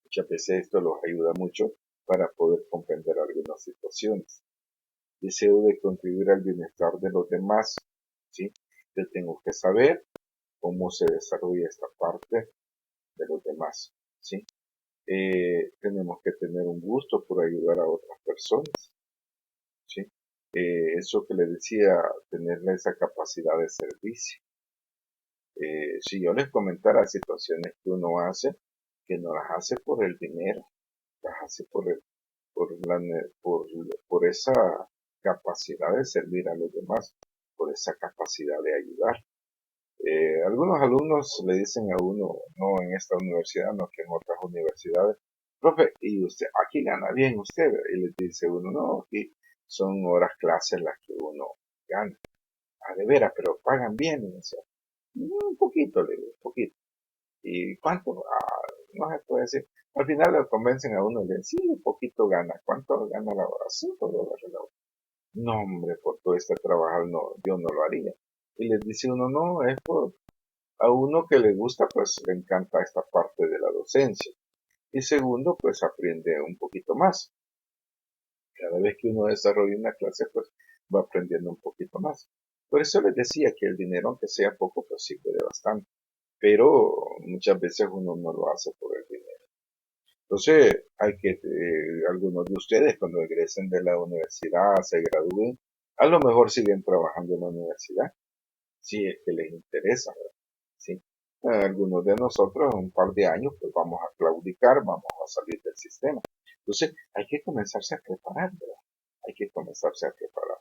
Muchas veces esto los ayuda mucho para poder comprender algunas situaciones. Deseo de contribuir al bienestar de los demás, ¿sí? Yo tengo que saber cómo se desarrolla esta parte de los demás, ¿sí? Tenemos que tener un gusto por ayudar a otras personas, ¿sí? Eso que le decía, tener esa capacidad de servicio. Si yo les comentara situaciones que uno hace, que no las hace por el dinero, las hace por esa capacidad de servir a los demás, por esa capacidad de ayudar. Algunos alumnos le dicen a uno, no en esta universidad, no que en otras universidades, profe, y usted, aquí gana bien usted, y les dice uno, no, aquí son horas clases las que uno gana. De veras, pero pagan bien, o sea, un poquito, le digo, un poquito. ¿Y cuánto? No se puede decir. Al final lo convencen a uno de, sí, un poquito gana. ¿Cuánto gana la hora? $5 la hora. No, hombre, por todo este trabajo no, yo no lo haría. Y les dice uno, no, es por, a uno que le gusta, pues le encanta esta parte de la docencia. Y segundo, pues aprende un poquito más. Cada vez que uno desarrolla una clase, pues va aprendiendo un poquito más. Por eso les decía que el dinero, aunque sea poco, pues sirve de bastante. Pero muchas veces uno no lo hace por el dinero. Entonces, algunos de ustedes cuando egresen de la universidad, se gradúen, a lo mejor siguen trabajando en la universidad, si es que les interesa, ¿verdad? ¿Sí? Algunos de nosotros, en un par de años, pues vamos a claudicar, vamos a salir del sistema. Entonces, hay que comenzarse a preparar, ¿verdad? Hay que comenzarse a preparar.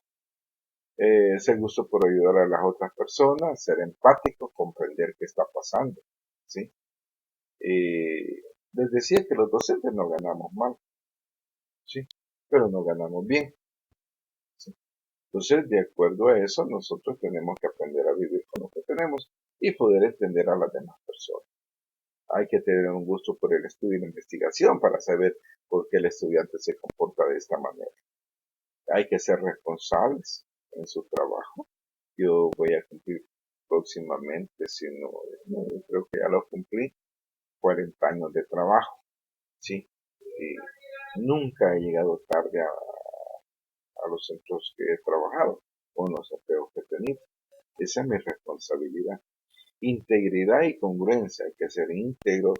Ser gusto por ayudar a las otras personas, ser empático, comprender qué está pasando, ¿sí? Les decía que los docentes no ganamos mal, ¿sí? Pero no ganamos bien, ¿sí? Entonces, de acuerdo a eso, nosotros tenemos que aprender a vivir con lo que tenemos y poder entender a las demás personas. Hay que tener un gusto por el estudio y la investigación para saber por qué el estudiante se comporta de esta manera. Hay que ser responsables en su trabajo. Yo voy a cumplir próximamente, si no, creo que ya lo cumplí, 40 años de trabajo, ¿sí? Y nunca he llegado tarde a los centros que he trabajado o en los empleos que he tenido. Esa es mi responsabilidad. Integridad y congruencia, hay que ser íntegro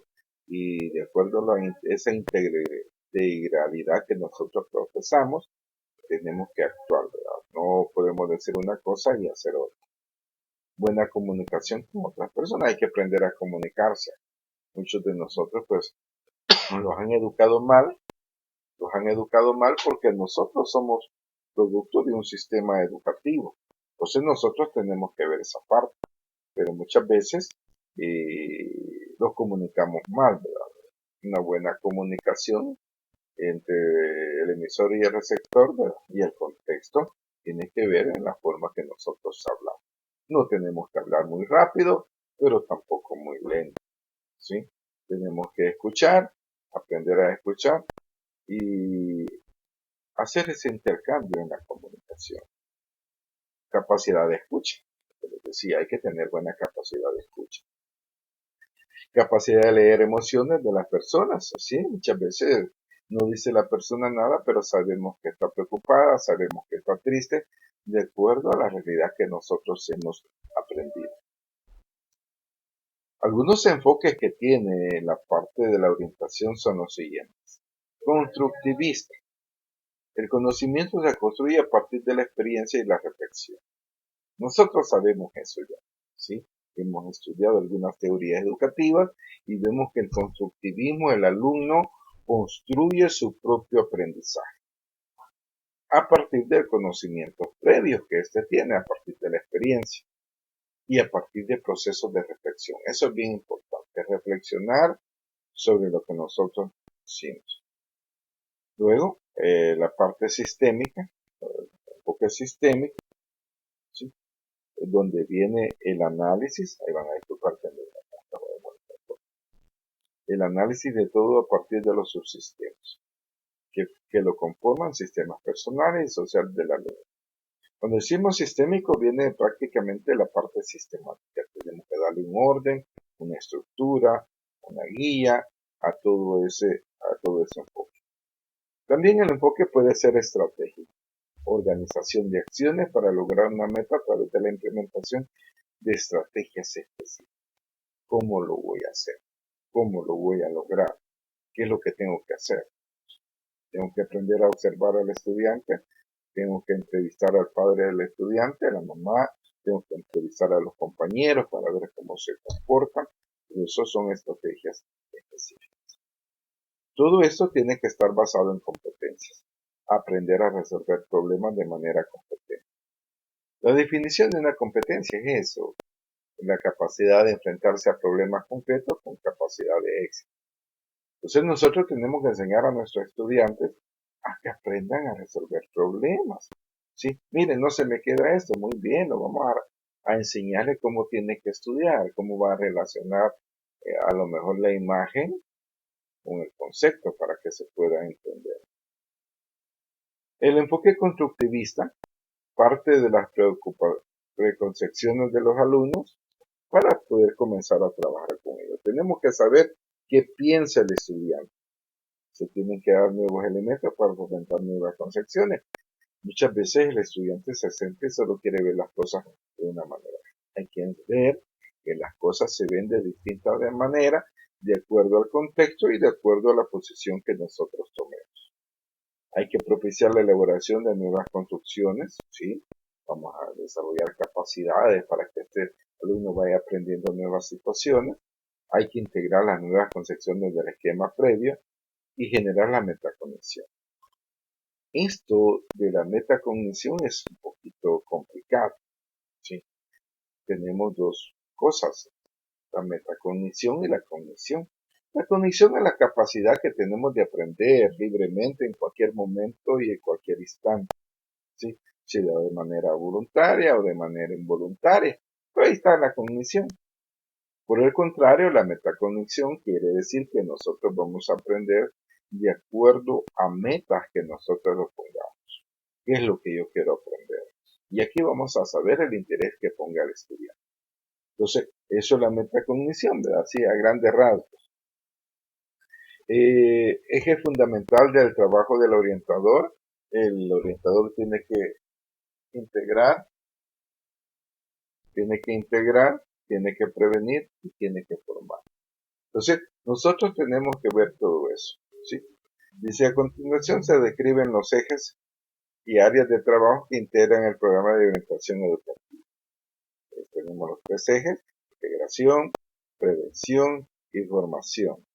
y de acuerdo a esa integralidad que nosotros profesamos, tenemos que actuar, ¿verdad? No podemos decir una cosa y hacer otra. Buena comunicación con otras personas, hay que aprender a comunicarse. Muchos de nosotros pues los han educado mal, porque nosotros somos producto de un sistema educativo. Entonces nosotros tenemos que ver esa parte, pero muchas veces los comunicamos mal, ¿verdad? una buena comunicación entre el emisor y el receptor, ¿verdad? Y el contexto tiene que ver en la forma que nosotros hablamos. No tenemos que hablar muy rápido, pero tampoco muy lento, ¿sí? Tenemos que escuchar, aprender a escuchar y hacer ese intercambio en la comunicación. Capacidad de escucha. Les decía, hay que tener buena capacidad de escucha. Capacidad de leer emociones de las personas, ¿sí? Muchas veces no dice la persona nada, pero sabemos que está preocupada, sabemos que está triste, de acuerdo a la realidad que nosotros hemos aprendido. Algunos enfoques que tiene la parte de la orientación son los siguientes. Constructivista. El conocimiento se construye a partir de la experiencia y la reflexión. Nosotros sabemos eso ya, ¿sí? Hemos estudiado algunas teorías educativas y vemos que el constructivismo, el alumno construye su propio aprendizaje a partir del conocimiento previo que éste tiene, a partir de la experiencia y a partir de procesos de reflexión. Eso es bien importante, reflexionar sobre lo que nosotros hicimos. Luego, la parte sistémica, el enfoque sistémico, ¿sí? Donde viene el análisis, ahí van a disculpar que el análisis de todo a partir de los subsistemas, que lo conforman sistemas personales y sociales de la ley. Cuando decimos sistémico viene prácticamente la parte sistemática, tenemos que darle un orden, una estructura, una guía a todo ese enfoque. También el enfoque puede ser estratégico, organización de acciones para lograr una meta a través de la implementación de estrategias específicas. ¿Cómo lo voy a hacer? ¿Cómo lo voy a lograr? ¿Qué es lo que tengo que hacer? Tengo que aprender a observar al estudiante, tengo que entrevistar al padre del estudiante, a la mamá, tengo que entrevistar a los compañeros para ver cómo se comportan. Y eso son estrategias específicas. Todo esto tiene que estar basado en competencias. Aprender a resolver problemas de manera competente. La definición de una competencia es eso, la capacidad de enfrentarse a problemas concretos con capacidad de éxito. Entonces nosotros tenemos que enseñar a nuestros estudiantes a que aprendan a resolver problemas. ¿Sí? Miren, no se me queda esto, muy bien, lo vamos a enseñarle cómo tiene que estudiar, cómo va a relacionar a lo mejor la imagen con el concepto para que se pueda entender. El enfoque constructivista parte de las preconcepciones de los alumnos para poder comenzar a trabajar con ellos. Tenemos que saber qué piensa el estudiante. Se tienen que dar nuevos elementos para fomentar nuevas concepciones. Muchas veces el estudiante se siente y solo quiere ver las cosas de una manera. Hay que ver que las cosas se ven de distintas maneras, de acuerdo al contexto y de acuerdo a la posición que nosotros tomemos. Hay que propiciar la elaboración de nuevas construcciones, ¿sí? Vamos a desarrollar capacidades para que este alumno vaya aprendiendo nuevas situaciones. Hay que integrar las nuevas concepciones del esquema previo y generar la metacognición. Esto de la metacognición es un poquito complicado, ¿sí? Tenemos dos cosas, la metacognición y la cognición. La cognición es la capacidad que tenemos de aprender libremente en cualquier momento y en cualquier instante, ¿sí? Sea de manera voluntaria o de manera involuntaria. Pero ahí está la cognición. Por el contrario, la metacognición quiere decir que nosotros vamos a aprender de acuerdo a metas que nosotros nos pongamos. ¿Qué es lo que yo quiero aprender? Y aquí vamos a saber el interés que ponga el estudiante. Entonces, eso es la metacognición, ¿verdad? Así, a grandes rasgos. Eje fundamental del trabajo del orientador. El orientador tiene que integrar, tiene que prevenir y tiene que formar. Entonces, nosotros tenemos que ver todo eso, ¿sí? Dice, a continuación se describen los ejes y áreas de trabajo que integran el programa de orientación educativa. Tenemos los tres ejes: integración, prevención y formación.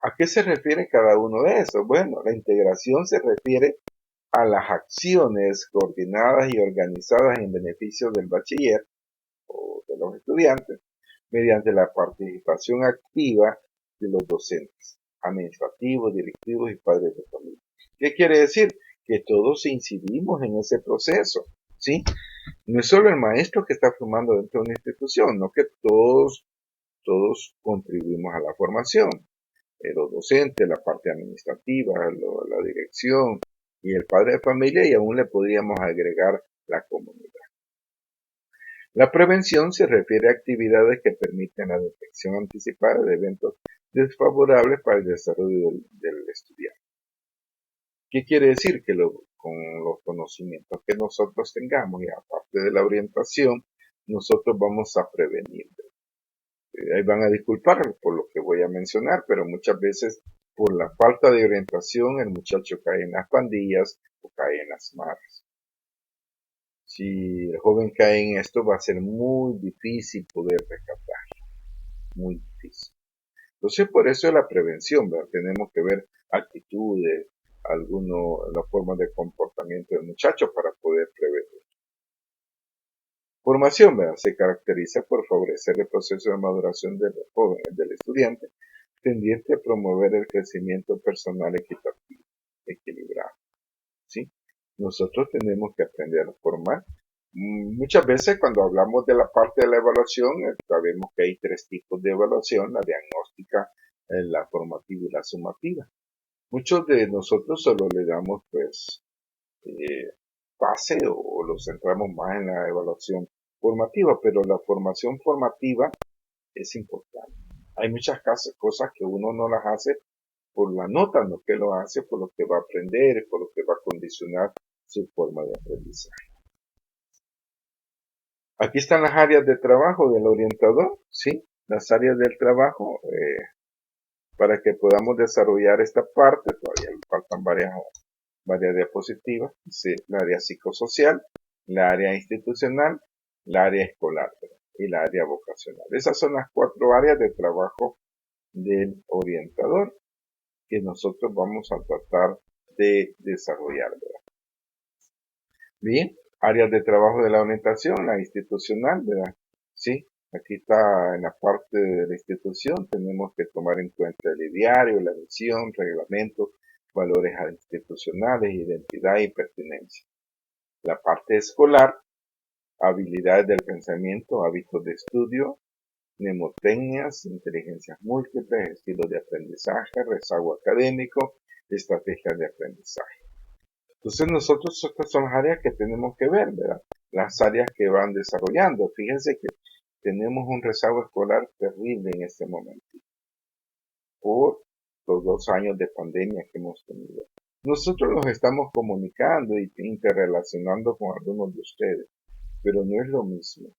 ¿A qué se refiere cada uno de esos? Bueno, la integración se refiere a las acciones coordinadas y organizadas en beneficio del bachiller o de los estudiantes mediante la participación activa de los docentes. administrativos, directivos y padres de familia. ¿Qué quiere decir? Que todos incidimos en ese proceso, ¿sí? No es solo el maestro que está formando dentro de una institución, no que todos contribuimos a la formación. Los docentes, la parte administrativa, la dirección y el padre de familia, y aún le podríamos agregar la comunidad. La prevención se refiere a actividades que permiten la detección anticipada de eventos desfavorables para el desarrollo del estudiante. ¿Qué quiere decir? Que con los conocimientos que nosotros tengamos y aparte de la orientación, nosotros vamos a prevenir. Ahí van a disculpar por lo que voy a mencionar, pero muchas veces por la falta de orientación el muchacho cae en las pandillas o cae en las maras. Si el joven cae en esto va a ser muy difícil poder rescatarlo, muy difícil. Entonces por eso es la prevención, ¿verdad? Tenemos que ver actitudes, las formas de comportamiento del muchacho para poder prevenir. Formación, ¿verdad? Se caracteriza por favorecer el proceso de maduración del joven, del estudiante, tendiente a promover el crecimiento personal equitativo, equilibrado, ¿sí? Nosotros tenemos que aprender a formar. Muchas veces cuando hablamos de la parte de la evaluación, sabemos que hay 3 tipos de evaluación: la diagnóstica, la formativa y la sumativa. Muchos de nosotros solo le damos base o lo centramos más en la evaluación formativa, pero la formación formativa es importante. Hay muchas cosas que uno no las hace por la nota, no que lo hace por lo que va a aprender, por lo que va a condicionar su forma de aprendizaje. Aquí están las áreas de trabajo del orientador, ¿sí? Las áreas del trabajo, para que podamos desarrollar esta parte, todavía faltan varias diapositivas, ¿sí? La área psicosocial, la área institucional, la área escolar, ¿verdad? Y la área vocacional. Esas son las 4 áreas de trabajo del orientador que nosotros vamos a tratar de desarrollar, ¿verdad? Bien, áreas de trabajo de la orientación, la institucional, ¿verdad? Sí, aquí está en la parte de la institución, tenemos que tomar en cuenta el ideario, la misión, reglamentos, valores institucionales, identidad y pertinencia. La parte escolar, habilidades del pensamiento, hábitos de estudio, mnemotecnias, inteligencias múltiples, estilos de aprendizaje, rezago académico, estrategias de aprendizaje. Entonces nosotros estas son las áreas que tenemos que ver, ¿verdad? Las áreas que van desarrollando. Fíjense que tenemos un rezago escolar terrible en este momento por los 2 años de pandemia que hemos tenido. Nosotros los estamos comunicando y interrelacionando con algunos de ustedes, pero no es lo mismo.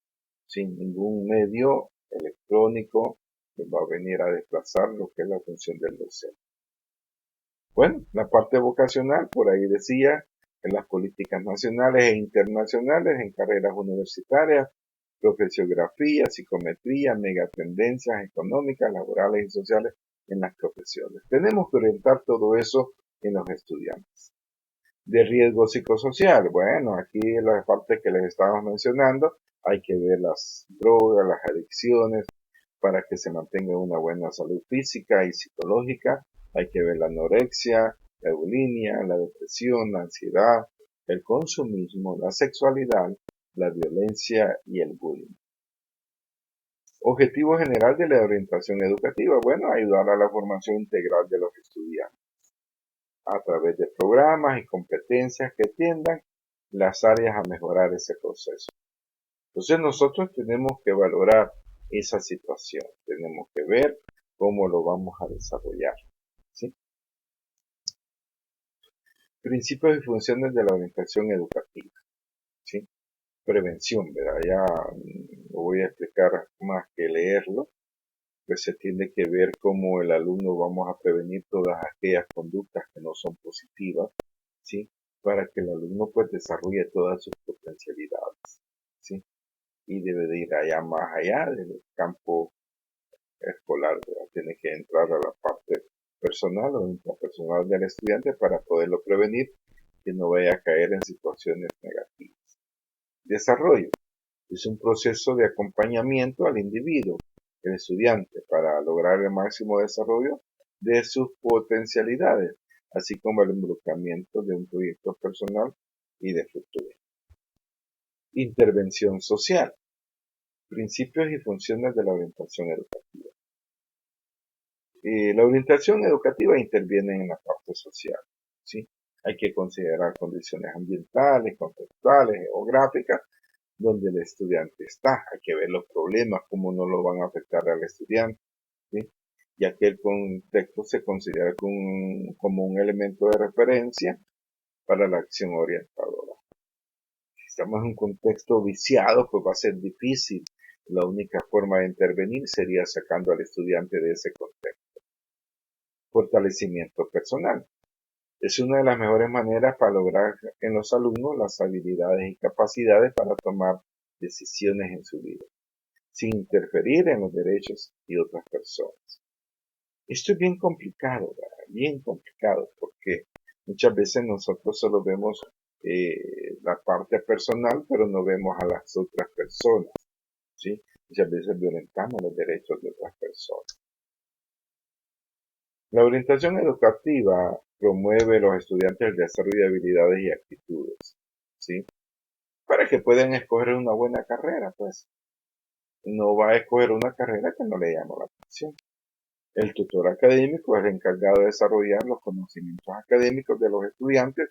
Sin ningún medio electrónico que va a venir a desplazar lo que es la función del docente. Bueno, la parte vocacional, por ahí decía, en las políticas nacionales e internacionales, en carreras universitarias, profesiografía, psicometría, megatendencias económicas, laborales y sociales en las profesiones. Tenemos que orientar todo eso en los estudiantes. De riesgo psicosocial, bueno, aquí en la parte que les estábamos mencionando, hay que ver las drogas, las adicciones, para que se mantenga una buena salud física y psicológica. Hay que ver la anorexia, la bulimia, la depresión, la ansiedad, el consumismo, la sexualidad, la violencia y el bullying. Objetivo general de la orientación educativa, bueno, ayudar a la formación integral de los estudiantes a través de programas y competencias que tiendan las áreas a mejorar ese proceso. Entonces nosotros tenemos que valorar esa situación, tenemos que ver cómo lo vamos a desarrollar, ¿sí? Principios y funciones de la orientación educativa, ¿sí? Prevención, ¿verdad? Ya lo voy a explicar más que leerlo, pues se tiene que ver cómo el alumno vamos a prevenir todas aquellas conductas que no son positivas, ¿sí? Para que el alumno pues desarrolle todas sus potencialidades, ¿sí? Y debe de ir allá más allá del campo escolar, ¿verdad? Tiene que entrar a la parte personal o intrapersonal del estudiante para poderlo prevenir que no vaya a caer en situaciones negativas. Desarrollo es un proceso de acompañamiento al individuo, el estudiante, para lograr el máximo desarrollo de sus potencialidades, así como el involucramiento de un proyecto personal y de futuro. Intervención social. Principios y funciones de la orientación educativa. La orientación educativa interviene en la parte social, ¿sí? Hay que considerar condiciones ambientales, contextuales, geográficas, donde el estudiante está. Hay que ver los problemas, cómo no lo van a afectar al estudiante, ¿sí? Ya que el contexto se considera como un elemento de referencia para la acción orientadora. Si estamos en un contexto viciado, pues va a ser difícil. La única forma de intervenir sería sacando al estudiante de ese contexto. Fortalecimiento personal. Es una de las mejores maneras para lograr en los alumnos las habilidades y capacidades para tomar decisiones en su vida, sin interferir en los derechos de otras personas. Esto es bien complicado, ¿verdad? Bien complicado, porque muchas veces nosotros solo vemos la parte personal, pero no vemos a las otras personas, ¿sí? Muchas veces violentamos los derechos de otras personas. La orientación educativa promueve a los estudiantes el desarrollo de habilidades y actitudes, ¿sí? Para que puedan escoger una buena carrera, pues. No va a escoger una carrera que no le llama la atención. El tutor académico es el encargado de desarrollar los conocimientos académicos de los estudiantes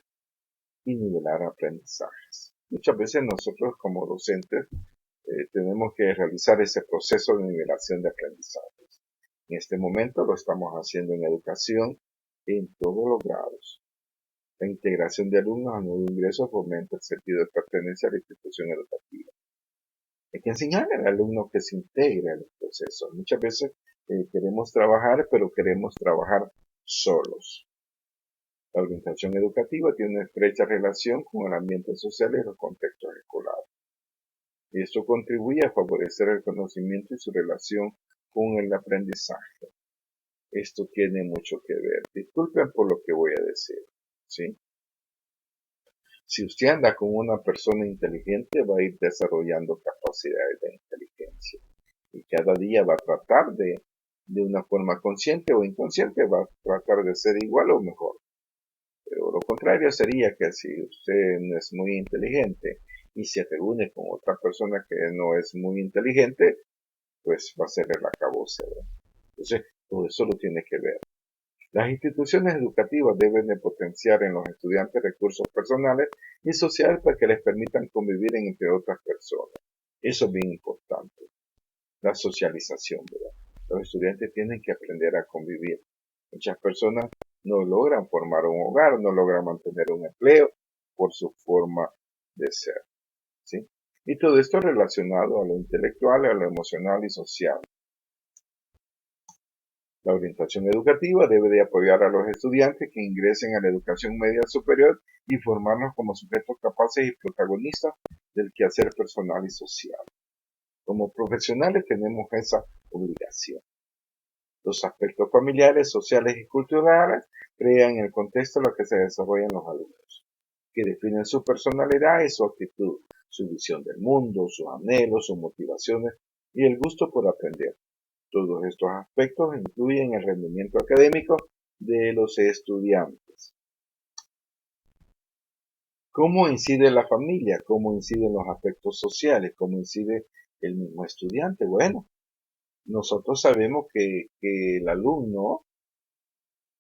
y nivelar aprendizajes. Muchas veces nosotros como docentes tenemos que realizar ese proceso de nivelación de aprendizajes. En este momento lo estamos haciendo en educación en todos los grados. La integración de alumnos a nuevo ingreso fomenta el sentido de pertenencia a la institución educativa. Hay que enseñarle al alumno que se integre al proceso. Muchas veces queremos trabajar, pero queremos trabajar solos. La orientación educativa tiene una estrecha relación con el ambiente social y los contextos escolares. Esto contribuye a favorecer el conocimiento y su relación con el aprendizaje. Esto tiene mucho que ver. Disculpen por lo que voy a decir, ¿sí? Si usted anda con una persona inteligente, va a ir desarrollando capacidades de inteligencia. Y cada día va a tratar de una forma consciente o inconsciente, va a tratar de ser igual o mejor. Pero lo contrario sería que si usted no es muy inteligente y se reúne con otra persona que no es muy inteligente, pues va a ser el acabose. Entonces, todo eso lo tiene que ver. Las instituciones educativas deben de potenciar en los estudiantes recursos personales y sociales para que les permitan convivir entre otras personas. Eso es bien importante. La socialización, ¿verdad? Los estudiantes tienen que aprender a convivir. Muchas personas no logran formar un hogar, no logran mantener un empleo por su forma de ser, ¿sí? Y todo esto relacionado a lo intelectual, a lo emocional y social. La orientación educativa debe de apoyar a los estudiantes que ingresen a la educación media superior y formarlos como sujetos capaces y protagonistas del quehacer personal y social. Como profesionales tenemos esa obligación. Los aspectos familiares, sociales y culturales crean el contexto en el que se desarrollan los alumnos, que definen su personalidad y su actitud, su visión del mundo, sus anhelos, sus motivaciones y el gusto por aprender. Todos estos aspectos incluyen el rendimiento académico de los estudiantes. ¿Cómo incide la familia? ¿Cómo inciden los aspectos sociales? ¿Cómo incide el mismo estudiante? Bueno, nosotros sabemos que el alumno,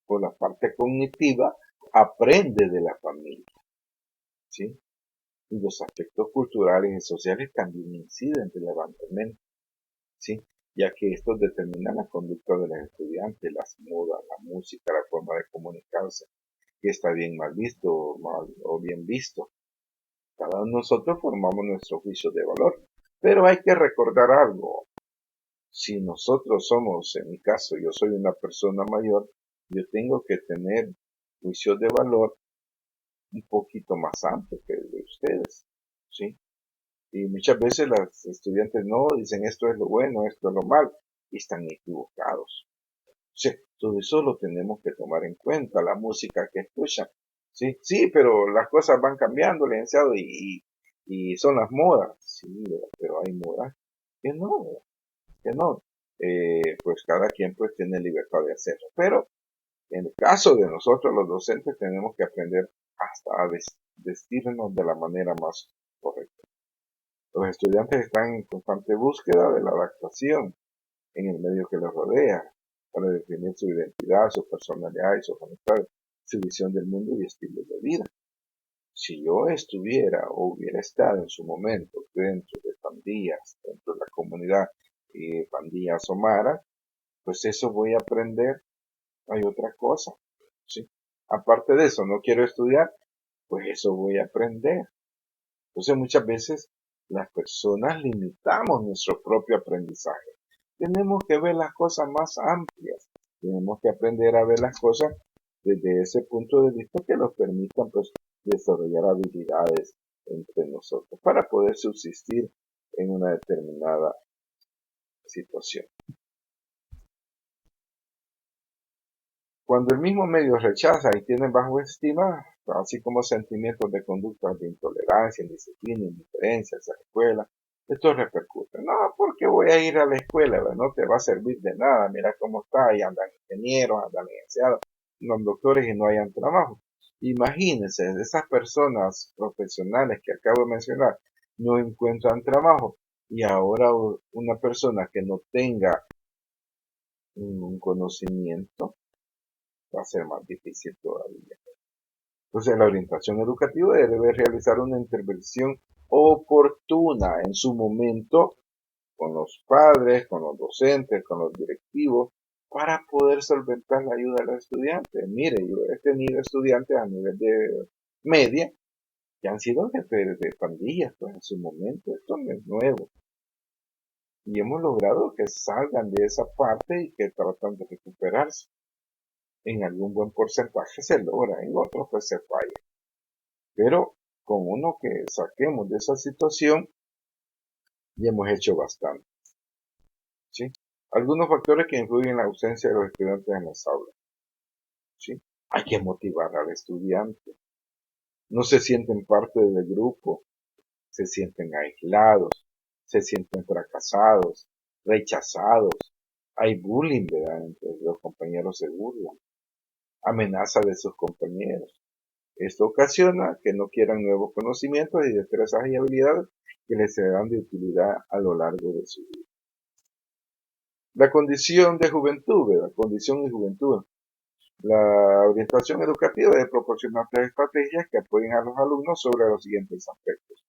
por la parte cognitiva, aprende de la familia, ¿sí? Y los aspectos culturales y sociales también inciden relevantemente, ¿sí? Ya que estos determinan la conducta de los estudiantes, las modas, la música, la forma de comunicarse, que está bien mal visto o bien visto. Cada uno de nosotros formamos nuestro juicio de valor, pero hay que recordar algo. Si nosotros somos, en mi caso, yo soy una persona mayor, yo tengo que tener juicios de valor un poquito más amplio que el de ustedes, ¿sí? Y muchas veces los estudiantes no dicen esto es lo bueno, esto es lo malo, y están equivocados. Sí, todo eso lo tenemos que tomar en cuenta, la música que escuchan. Sí, sí, pero las cosas van cambiando, licenciado, y son las modas. Sí, pero hay modas que no, que no. Pues cada quien pues tiene libertad de hacerlo. Pero En el caso de nosotros los docentes tenemos que aprender hasta a vestirnos de la manera más correcta. Los estudiantes están en constante búsqueda de la adaptación en el medio que los rodea, para definir su identidad, su personalidad y sus amistades, su visión del mundo y estilo de vida. Si yo estuviera o hubiera estado en su momento dentro de pandillas, dentro de la comunidad y pandillas o maras, pues eso voy a aprender. Hay otra cosa, ¿sí? Aparte de eso, no quiero estudiar, pues eso voy a aprender. Entonces muchas veces las personas limitamos nuestro propio aprendizaje. Tenemos que ver las cosas más amplias. Tenemos que aprender a ver las cosas desde ese punto de vista que nos permitan pues desarrollar habilidades entre nosotros para poder subsistir en una determinada situación. Cuando el mismo medio rechaza y tiene bajo estima, así como sentimientos de conductas de intolerancia, indisciplina, indiferencia hacia la escuela, esto repercute. No, porque voy a ir a la escuela, no te va a servir de nada, mira cómo está, ahí andan ingenieros, andan licenciados, los doctores y no hayan trabajo. Imagínense, esas personas profesionales que acabo de mencionar no encuentran trabajo y ahora una persona que no tenga un conocimiento va a ser más difícil todavía. Entonces, la orientación educativa debe realizar una intervención oportuna en su momento con los padres, con los docentes, con los directivos, para poder solventar la ayuda de los estudiantes. Mire, yo he tenido estudiantes a nivel de media que han sido jefes de pandillas pues, en su momento. Esto no es nuevo. Y hemos logrado que salgan de esa parte y que tratan de recuperarse. En algún buen porcentaje se logra, en otros pues se falla. Pero con uno que saquemos de esa situación, ya hemos hecho bastante. ¿Sí? Algunos factores que influyen en la ausencia de los estudiantes en las aulas. ¿Sí? Hay que motivar al estudiante. No se sienten parte del grupo, se sienten aislados, se sienten fracasados, rechazados. Hay bullying, ¿verdad? Entre los compañeros se burlan. Amenaza de sus compañeros. Esto ocasiona que no quieran nuevos conocimientos y destrezas y habilidades que les serán de utilidad a lo largo de su vida. La condición de juventud, ¿verdad? Condición y juventud. La orientación educativa debe proporcionar tres estrategias que apoyen a los alumnos sobre los siguientes aspectos.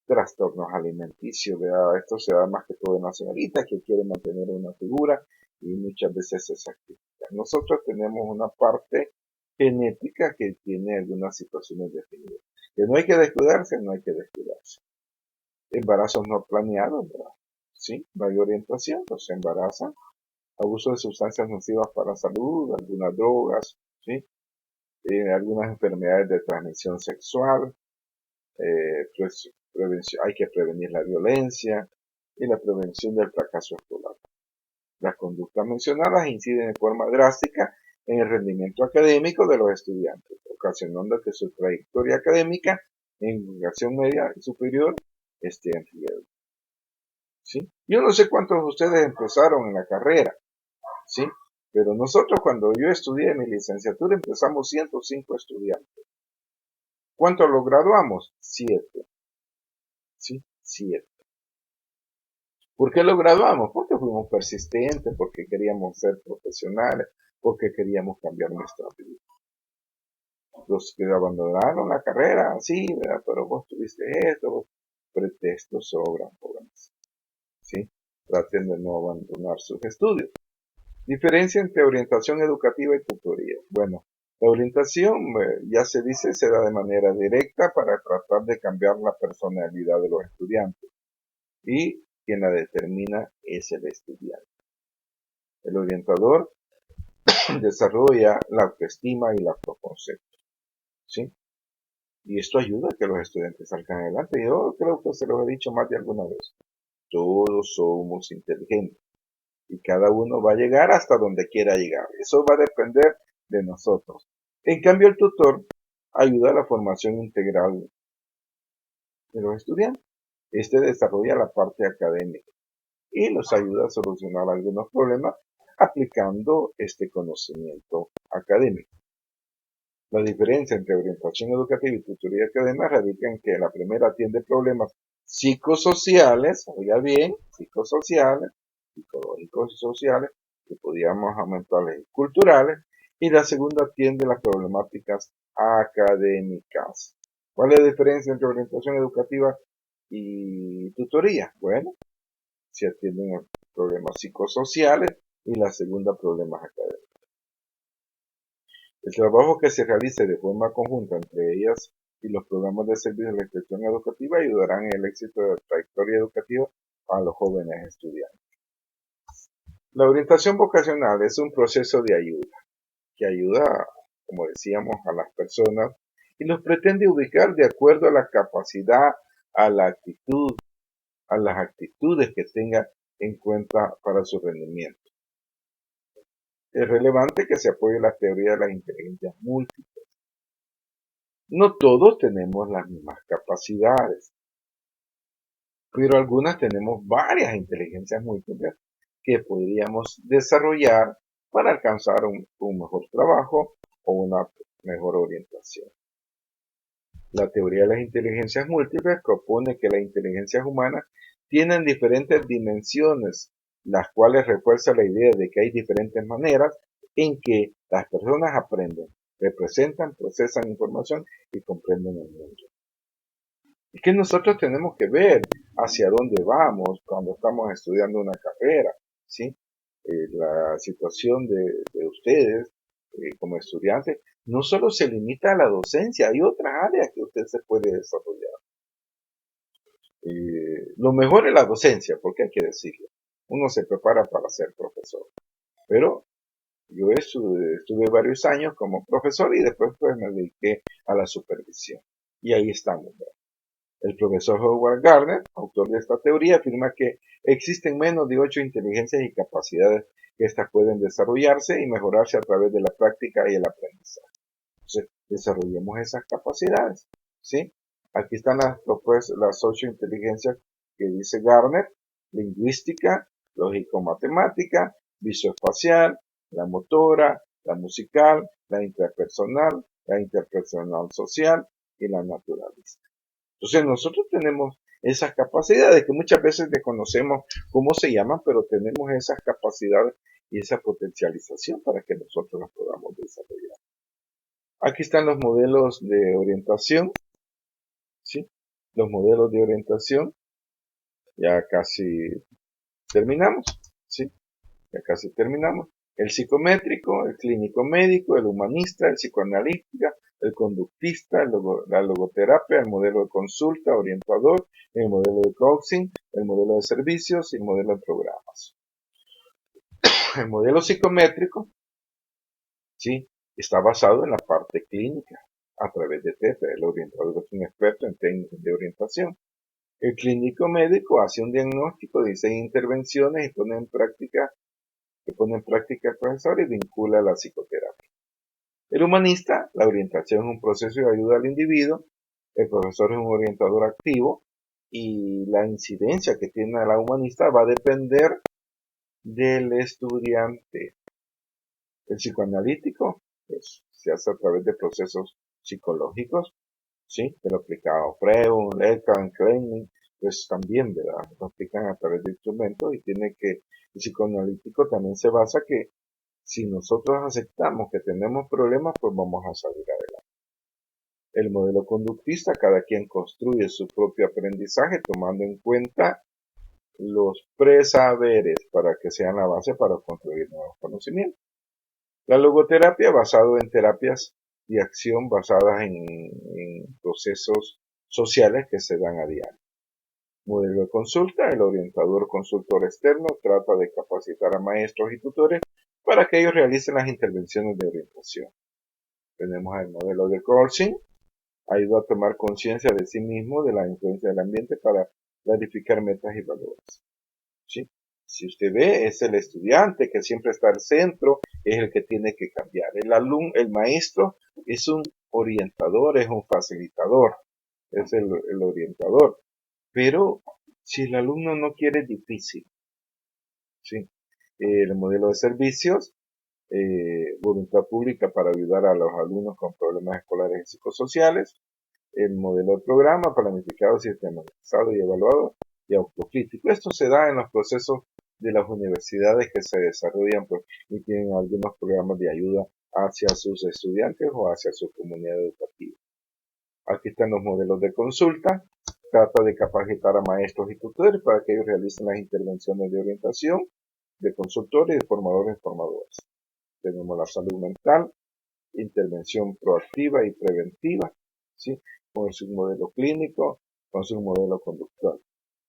Trastornos alimenticios, ¿verdad? Esto se da más que todo en las señoritas que quieren mantener una figura y muchas veces se sacrifican. Nosotros tenemos una parte genética que tiene algunas situaciones definidas. Que no hay que descuidarse, no hay que descuidarse. Embarazos no planeados, ¿verdad? Sí, no hay orientación, pues se embarazan. Abuso de sustancias nocivas para la salud, algunas drogas, ¿sí? Algunas enfermedades de transmisión sexual, pues hay que prevenir la violencia y la prevención del fracaso escolar. Las conductas mencionadas inciden de forma drástica en el rendimiento académico de los estudiantes, ocasionando que su trayectoria académica en educación media y superior esté en riesgo. ¿Sí? Yo no sé cuántos de ustedes empezaron en la carrera, ¿sí? Pero nosotros cuando yo estudié mi licenciatura empezamos 105 estudiantes. ¿Cuántos los graduamos? 7. ¿Sí? 7. ¿Por qué lo graduamos? Porque fuimos persistentes, porque queríamos ser profesionales, porque queríamos cambiar nuestra vida. Los que abandonaron la carrera, sí, ¿verdad? Pero vos tuviste esto, pretextos sobran, jóvenes. ¿Sí? Traten de no abandonar sus estudios. Diferencia entre orientación educativa y tutoría. Bueno, la orientación, ya se dice, se da de manera directa para tratar de cambiar la personalidad de los estudiantes. Y quien la determina es el estudiante. El orientador desarrolla la autoestima y la autoconcepto. ¿Sí? Y esto ayuda a que los estudiantes salgan adelante. Yo creo que se lo he dicho más de alguna vez. Todos somos inteligentes. Y cada uno va a llegar hasta donde quiera llegar. Eso va a depender de nosotros. En cambio, el tutor ayuda a la formación integral de los estudiantes. Este desarrolla la parte académica y los ayuda a solucionar algunos problemas aplicando este conocimiento académico. La diferencia entre orientación educativa y tutoría académica radica en que la primera atiende problemas psicosociales, oiga bien, psicosociales, psicológicos y sociales, que podríamos aumentarles culturales, y la segunda atiende las problemáticas académicas. ¿Cuál es la diferencia entre orientación educativa y tutoría? Bueno, se atienden problemas psicosociales y la segunda problemas académicos. El trabajo que se realice de forma conjunta entre ellas y los programas de servicio de la institución educativa ayudarán en el éxito de la trayectoria educativa a los jóvenes estudiantes. La orientación vocacional es un proceso de ayuda que ayuda, como decíamos, a las personas y los pretende ubicar de acuerdo a la capacidad, a la actitud, a las actitudes que tenga en cuenta para su rendimiento. Es relevante que se apoye la teoría de las inteligencias múltiples. No todos tenemos las mismas capacidades, pero algunas tenemos varias inteligencias múltiples que podríamos desarrollar para alcanzar un mejor trabajo o una mejor orientación. La teoría de las inteligencias múltiples propone que las inteligencias humanas tienen diferentes dimensiones, las cuales refuerzan la idea de que hay diferentes maneras en que las personas aprenden, representan, procesan información y comprenden el mundo. Es que nosotros tenemos que ver hacia dónde vamos cuando estamos estudiando una carrera, ¿sí? La situación de ustedes como estudiantes no solo se limita a la docencia, hay otras áreas que usted se puede desarrollar. Lo mejor es la docencia, porque hay que decirlo. Uno se prepara para ser profesor. Pero yo estuve varios años como profesor y después pues me dediqué a la supervisión. Y ahí estamos, ¿verdad? El profesor Howard Gardner, autor de esta teoría, afirma que existen menos de 8 inteligencias y capacidades que éstas pueden desarrollarse y mejorarse a través de la práctica y el aprendizaje. Entonces, desarrollemos esas capacidades, ¿sí? Aquí están las 8 inteligencias que dice Gardner: lingüística, lógico-matemática, visoespacial, la motora, la musical, la interpersonal social y la naturalista. Entonces nosotros tenemos esas capacidades que muchas veces desconocemos cómo se llaman, pero tenemos esas capacidades y esa potencialización para que nosotros las podamos desarrollar. Aquí están los modelos de orientación, ¿sí? Los modelos de orientación, ya casi terminamos, ¿sí? Ya casi terminamos. El psicométrico, el clínico médico, el humanista, el psicoanalítica, el conductista, la logoterapia, el modelo de consulta, orientador, el modelo de coaching, el modelo de servicios y el modelo de programas. El modelo psicométrico, ¿sí? Está basado en la parte clínica a través de TEPE. El orientador es un experto en técnicas de orientación. El clínico médico hace un diagnóstico, diseña intervenciones y pone en práctica el profesor y vincula la psicoterapia. El humanista, la orientación es un proceso de ayuda al individuo, el profesor es un orientador activo y la incidencia que tiene la humanista va a depender del estudiante. El psicoanalítico pues, se hace a través de procesos psicológicos, ¿sí? Pero aplicado Freud, Lacan, Klein, pues también, ¿verdad? Lo aplican a través de instrumentos y el psicoanalítico también se basa que si nosotros aceptamos que tenemos problemas, pues vamos a salir adelante. El modelo conductista, cada quien construye su propio aprendizaje tomando en cuenta los presaberes para que sean la base para construir nuevos conocimientos. La logoterapia, basado en terapias de acción basadas en procesos sociales que se dan a diario. Modelo de consulta, el orientador consultor externo trata de capacitar a maestros y tutores para que ellos realicen las intervenciones de orientación. Tenemos el modelo de coaching, ayuda a tomar conciencia de sí mismo, de la influencia del ambiente para clarificar metas y valores. ¿Sí? Si usted ve, es el estudiante que siempre está al centro, es el que tiene que cambiar. El maestro es un orientador, es un facilitador, es el orientador. Pero si el alumno no quiere, es difícil. ¿Sí? El modelo de servicios, voluntad pública para ayudar a los alumnos con problemas escolares y psicosociales. El modelo de programa, planificado, sistematizado y evaluado, y autocrítico. Esto se da en los procesos de las universidades que se desarrollan pues, y tienen algunos programas de ayuda hacia sus estudiantes o hacia su comunidad educativa. Aquí están los modelos de consulta. Trata de capacitar a maestros y tutores para que ellos realicen las intervenciones de orientación, de consultores y de formadores y formadoras. Tenemos la salud mental, intervención proactiva y preventiva, ¿sí? Con su modelo clínico, con su modelo conductual.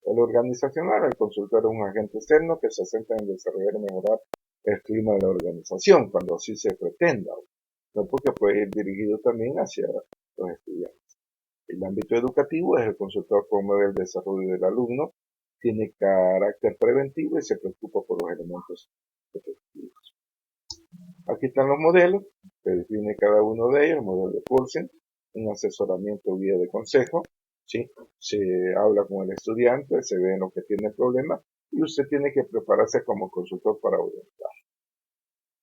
El organizacional, el consultor es un agente externo que se centra en desarrollar y mejorar el clima de la organización, cuando así se pretenda, no porque puede ir dirigido también hacia los estudiantes. El ámbito educativo es el consultor promueve el desarrollo del alumno, tiene carácter preventivo y se preocupa por los elementos efectivos. Aquí están los modelos, se define cada uno de ellos, el modelo de Coulson, un asesoramiento guía de consejo, ¿sí? Se habla con el estudiante, se ve en lo que tiene problemas y usted tiene que prepararse como consultor para orientar.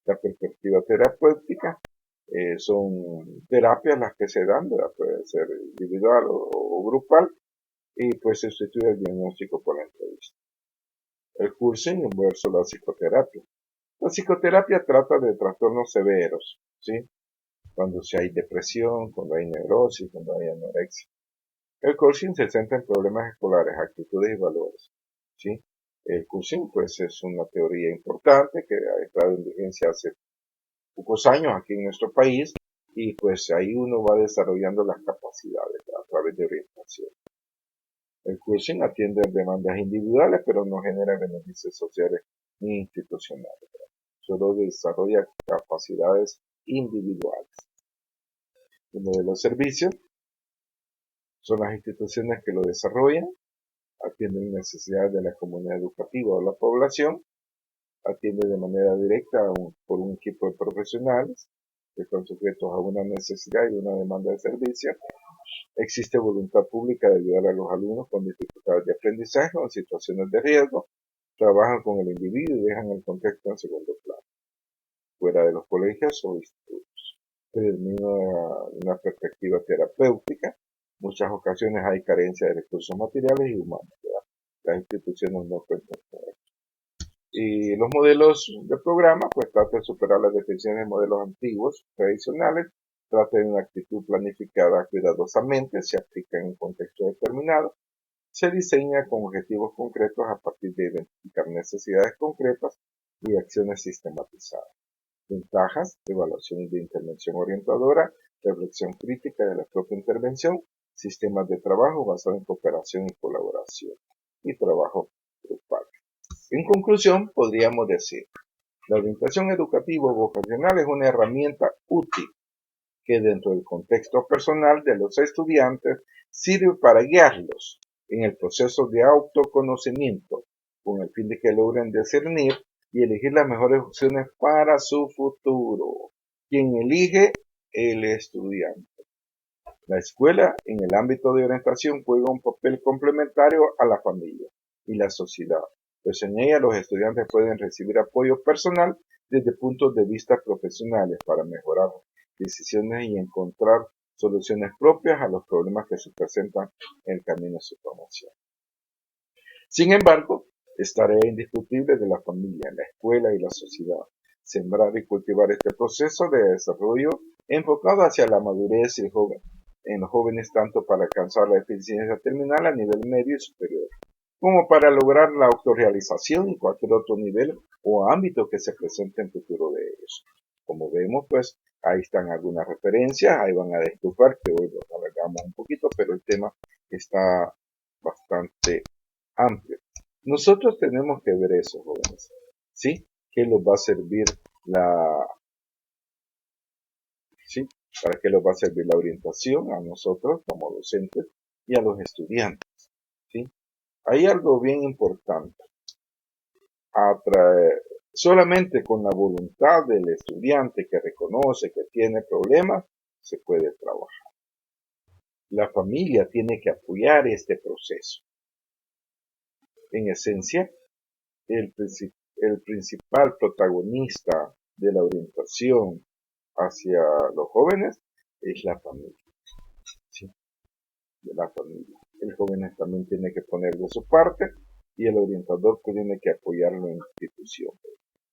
La perspectiva terapéutica, son terapias las que se dan, ¿verdad? Puede ser individual o grupal, y pues se sustituye el diagnóstico por la entrevista. El Coulson inverso la psicoterapia. La psicoterapia trata de trastornos severos, ¿sí? Cuando si hay depresión, cuando hay neurosis, cuando hay anorexia. El coaching se centra en problemas escolares, actitudes y valores, ¿sí? El coaching, pues, es una teoría importante que ha estado en vigencia hace pocos años aquí en nuestro país y pues ahí uno va desarrollando las capacidades a través de orientación. El coaching atiende demandas individuales, pero no genera beneficios sociales ni institucionales. Solo desarrolla capacidades individuales. El modelo de servicio son las instituciones que lo desarrollan, atienden necesidades de la comunidad educativa o la población, atiende de manera directa por un equipo de profesionales que están sujetos a una necesidad y una demanda de servicio. Existe voluntad pública de ayudar a los alumnos con dificultades de aprendizaje o en situaciones de riesgo, trabajan con el individuo y dejan el contexto en segundo plano, fuera de los colegios o institutos. Determina una perspectiva terapéutica. Muchas ocasiones hay carencia de recursos materiales y humanos, ¿verdad? Las instituciones no cuentan con esto. Y los modelos de programa, pues tratan de superar las deficiencias de modelos antiguos, tradicionales, tratan de una actitud planificada cuidadosamente, se aplica en un contexto determinado, se diseña con objetivos concretos a partir de identificar necesidades concretas y acciones sistematizadas. Ventajas, evaluación de intervención orientadora, reflexión crítica de la propia intervención, sistemas de trabajo basados en cooperación y colaboración, y trabajo grupal. En conclusión, podríamos decir, la orientación educativa vocacional es una herramienta útil que dentro del contexto personal de los estudiantes sirve para guiarlos en el proceso de autoconocimiento, con el fin de que logren discernir y elegir las mejores opciones para su futuro. Quien elige, el estudiante. La escuela, en el ámbito de orientación, juega un papel complementario a la familia y la sociedad, pues en ella los estudiantes pueden recibir apoyo personal desde puntos de vista profesionales para mejorar decisiones y encontrar soluciones propias a los problemas que se presentan en el camino de su formación. Sin embargo, es tarea indiscutible de la familia, la escuela y la sociedad sembrar y cultivar este proceso de desarrollo enfocado hacia la madurez y en los jóvenes tanto para alcanzar la eficiencia terminal a nivel medio y superior, como para lograr la autorrealización en cualquier otro nivel o ámbito que se presente en futuro de ellos. Como vemos, pues ahí están algunas referencias, ahí van a descubrir que hoy lo alargamos un poquito, pero el tema está bastante amplio. Nosotros tenemos que ver eso, jóvenes, ¿sí? ¿Qué nos va a servir ¿sí? ¿Para qué nos va a servir la orientación a nosotros como docentes y a los estudiantes, ¿sí? Hay algo bien importante. Solamente con la voluntad del estudiante que reconoce que tiene problemas, se puede trabajar. La familia tiene que apoyar este proceso. En esencia, el principal protagonista de la orientación hacia los jóvenes es la familia, ¿sí? De la familia. El joven también tiene que poner de su parte y el orientador pues, tiene que apoyarlo en la institución,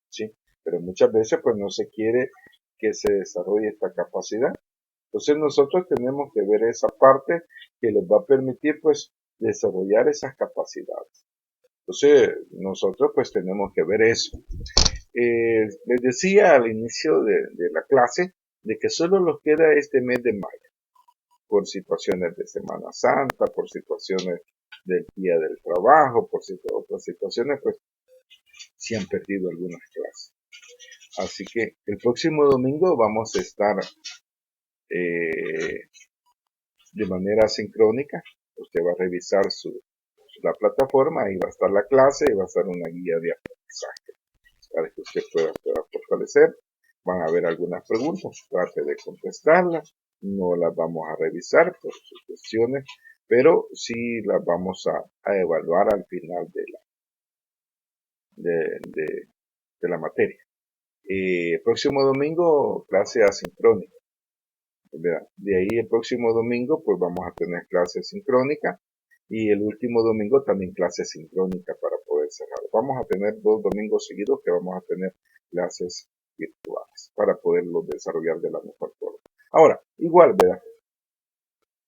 ¿sí? Pero muchas veces pues no se quiere que se desarrolle esta capacidad. Entonces nosotros tenemos que ver esa parte que les va a permitir pues desarrollar esas capacidades. Entonces nosotros pues tenemos que ver eso. Les decía al inicio de la clase de que solo nos queda este mes de mayo por situaciones de Semana Santa, por situaciones del Día del Trabajo, por otras situaciones, pues se han perdido algunas clases. Así que el próximo domingo vamos a estar de manera sincrónica. Usted va a revisar la plataforma, ahí va a estar la clase y va a estar una guía de aprendizaje para que usted pueda fortalecer. Van a haber algunas preguntas, trate de contestarlas, no las vamos a revisar por sus cuestiones, pero sí las vamos a evaluar al final de la materia. Próximo domingo, clase asincrónica. De ahí el próximo domingo, pues vamos a tener clase sincrónica y el último domingo también clase sincrónica para poder cerrar. Vamos a tener 2 domingos seguidos que vamos a tener clases virtuales para poderlo desarrollar de la mejor forma. Ahora, igual, ¿verdad?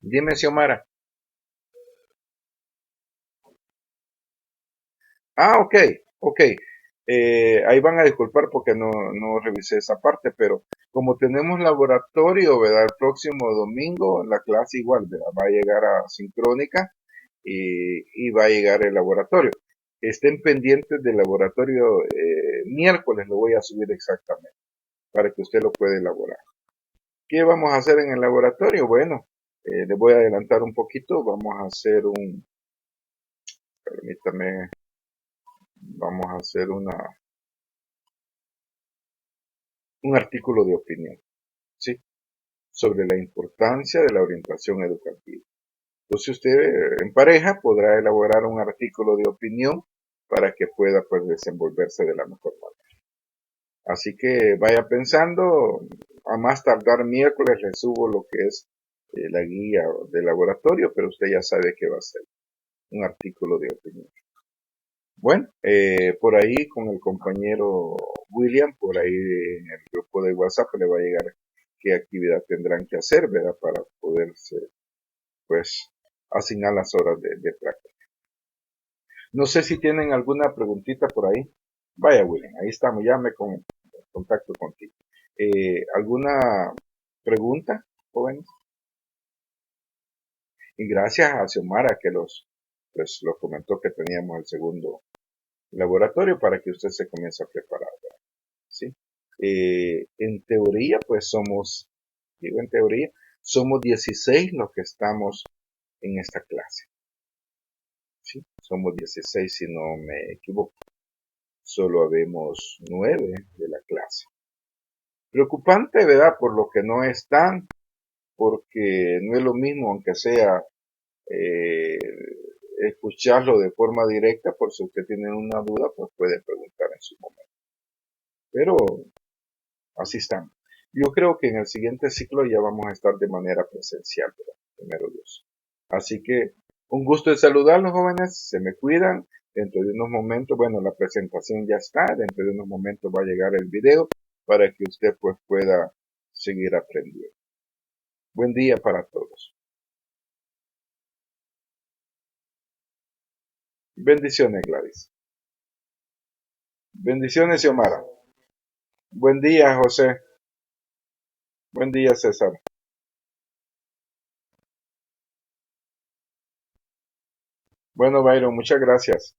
Dime, Xiomara. Ok, ok. Ahí van a disculpar porque no revisé esa parte, pero como tenemos laboratorio, ¿verdad? El próximo domingo la clase igual, ¿verdad? Va a llegar a sincrónica y va a llegar el laboratorio. Estén pendientes del laboratorio, miércoles lo voy a subir exactamente para que usted lo pueda elaborar. ¿Qué vamos a hacer en el laboratorio? Bueno, les voy a adelantar un poquito, permítame, vamos a hacer un artículo de opinión, ¿sí? Sobre la importancia de la orientación educativa. Entonces usted en pareja podrá elaborar un artículo de opinión para que pueda pues desenvolverse de la mejor manera. Así que vaya pensando, a más tardar miércoles le subo lo que es la guía del laboratorio, pero usted ya sabe que va a ser un artículo de opinión. Bueno, por ahí con el compañero William, por ahí en el grupo de WhatsApp le va a llegar qué actividad tendrán que hacer, ¿verdad? Para poderse, pues, asignar las horas de práctica. No sé si tienen alguna preguntita por ahí. Vaya, William, ahí estamos, ya me contacto contigo. ¿Alguna pregunta, jóvenes? Y gracias a Xiomara que pues, los comentó que teníamos el segundo laboratorio para que usted se comience a preparar, ¿sí? En teoría, pues digo en teoría, somos 16 los que estamos en esta clase, ¿sí? Somos 16 si no me equivoco. Solo habemos 9 de la clase. Preocupante, ¿verdad? Por lo que no están, porque no es lo mismo, aunque sea eh, escucharlo de forma directa, por si usted tiene una duda, pues puede preguntar en su momento. Pero así estamos. Yo creo que en el siguiente ciclo ya vamos a estar de manera presencial, ¿verdad? Primero Dios. Así que un gusto de saludarlos, jóvenes. Se me cuidan. Dentro de unos momentos, bueno, la presentación ya está. Dentro de unos momentos va a llegar el video para que usted pues pueda seguir aprendiendo. Buen día para todos. Bendiciones, Gladys. Bendiciones, Xiomara. Buen día, José. Buen día, César. Bueno, Byron, muchas gracias.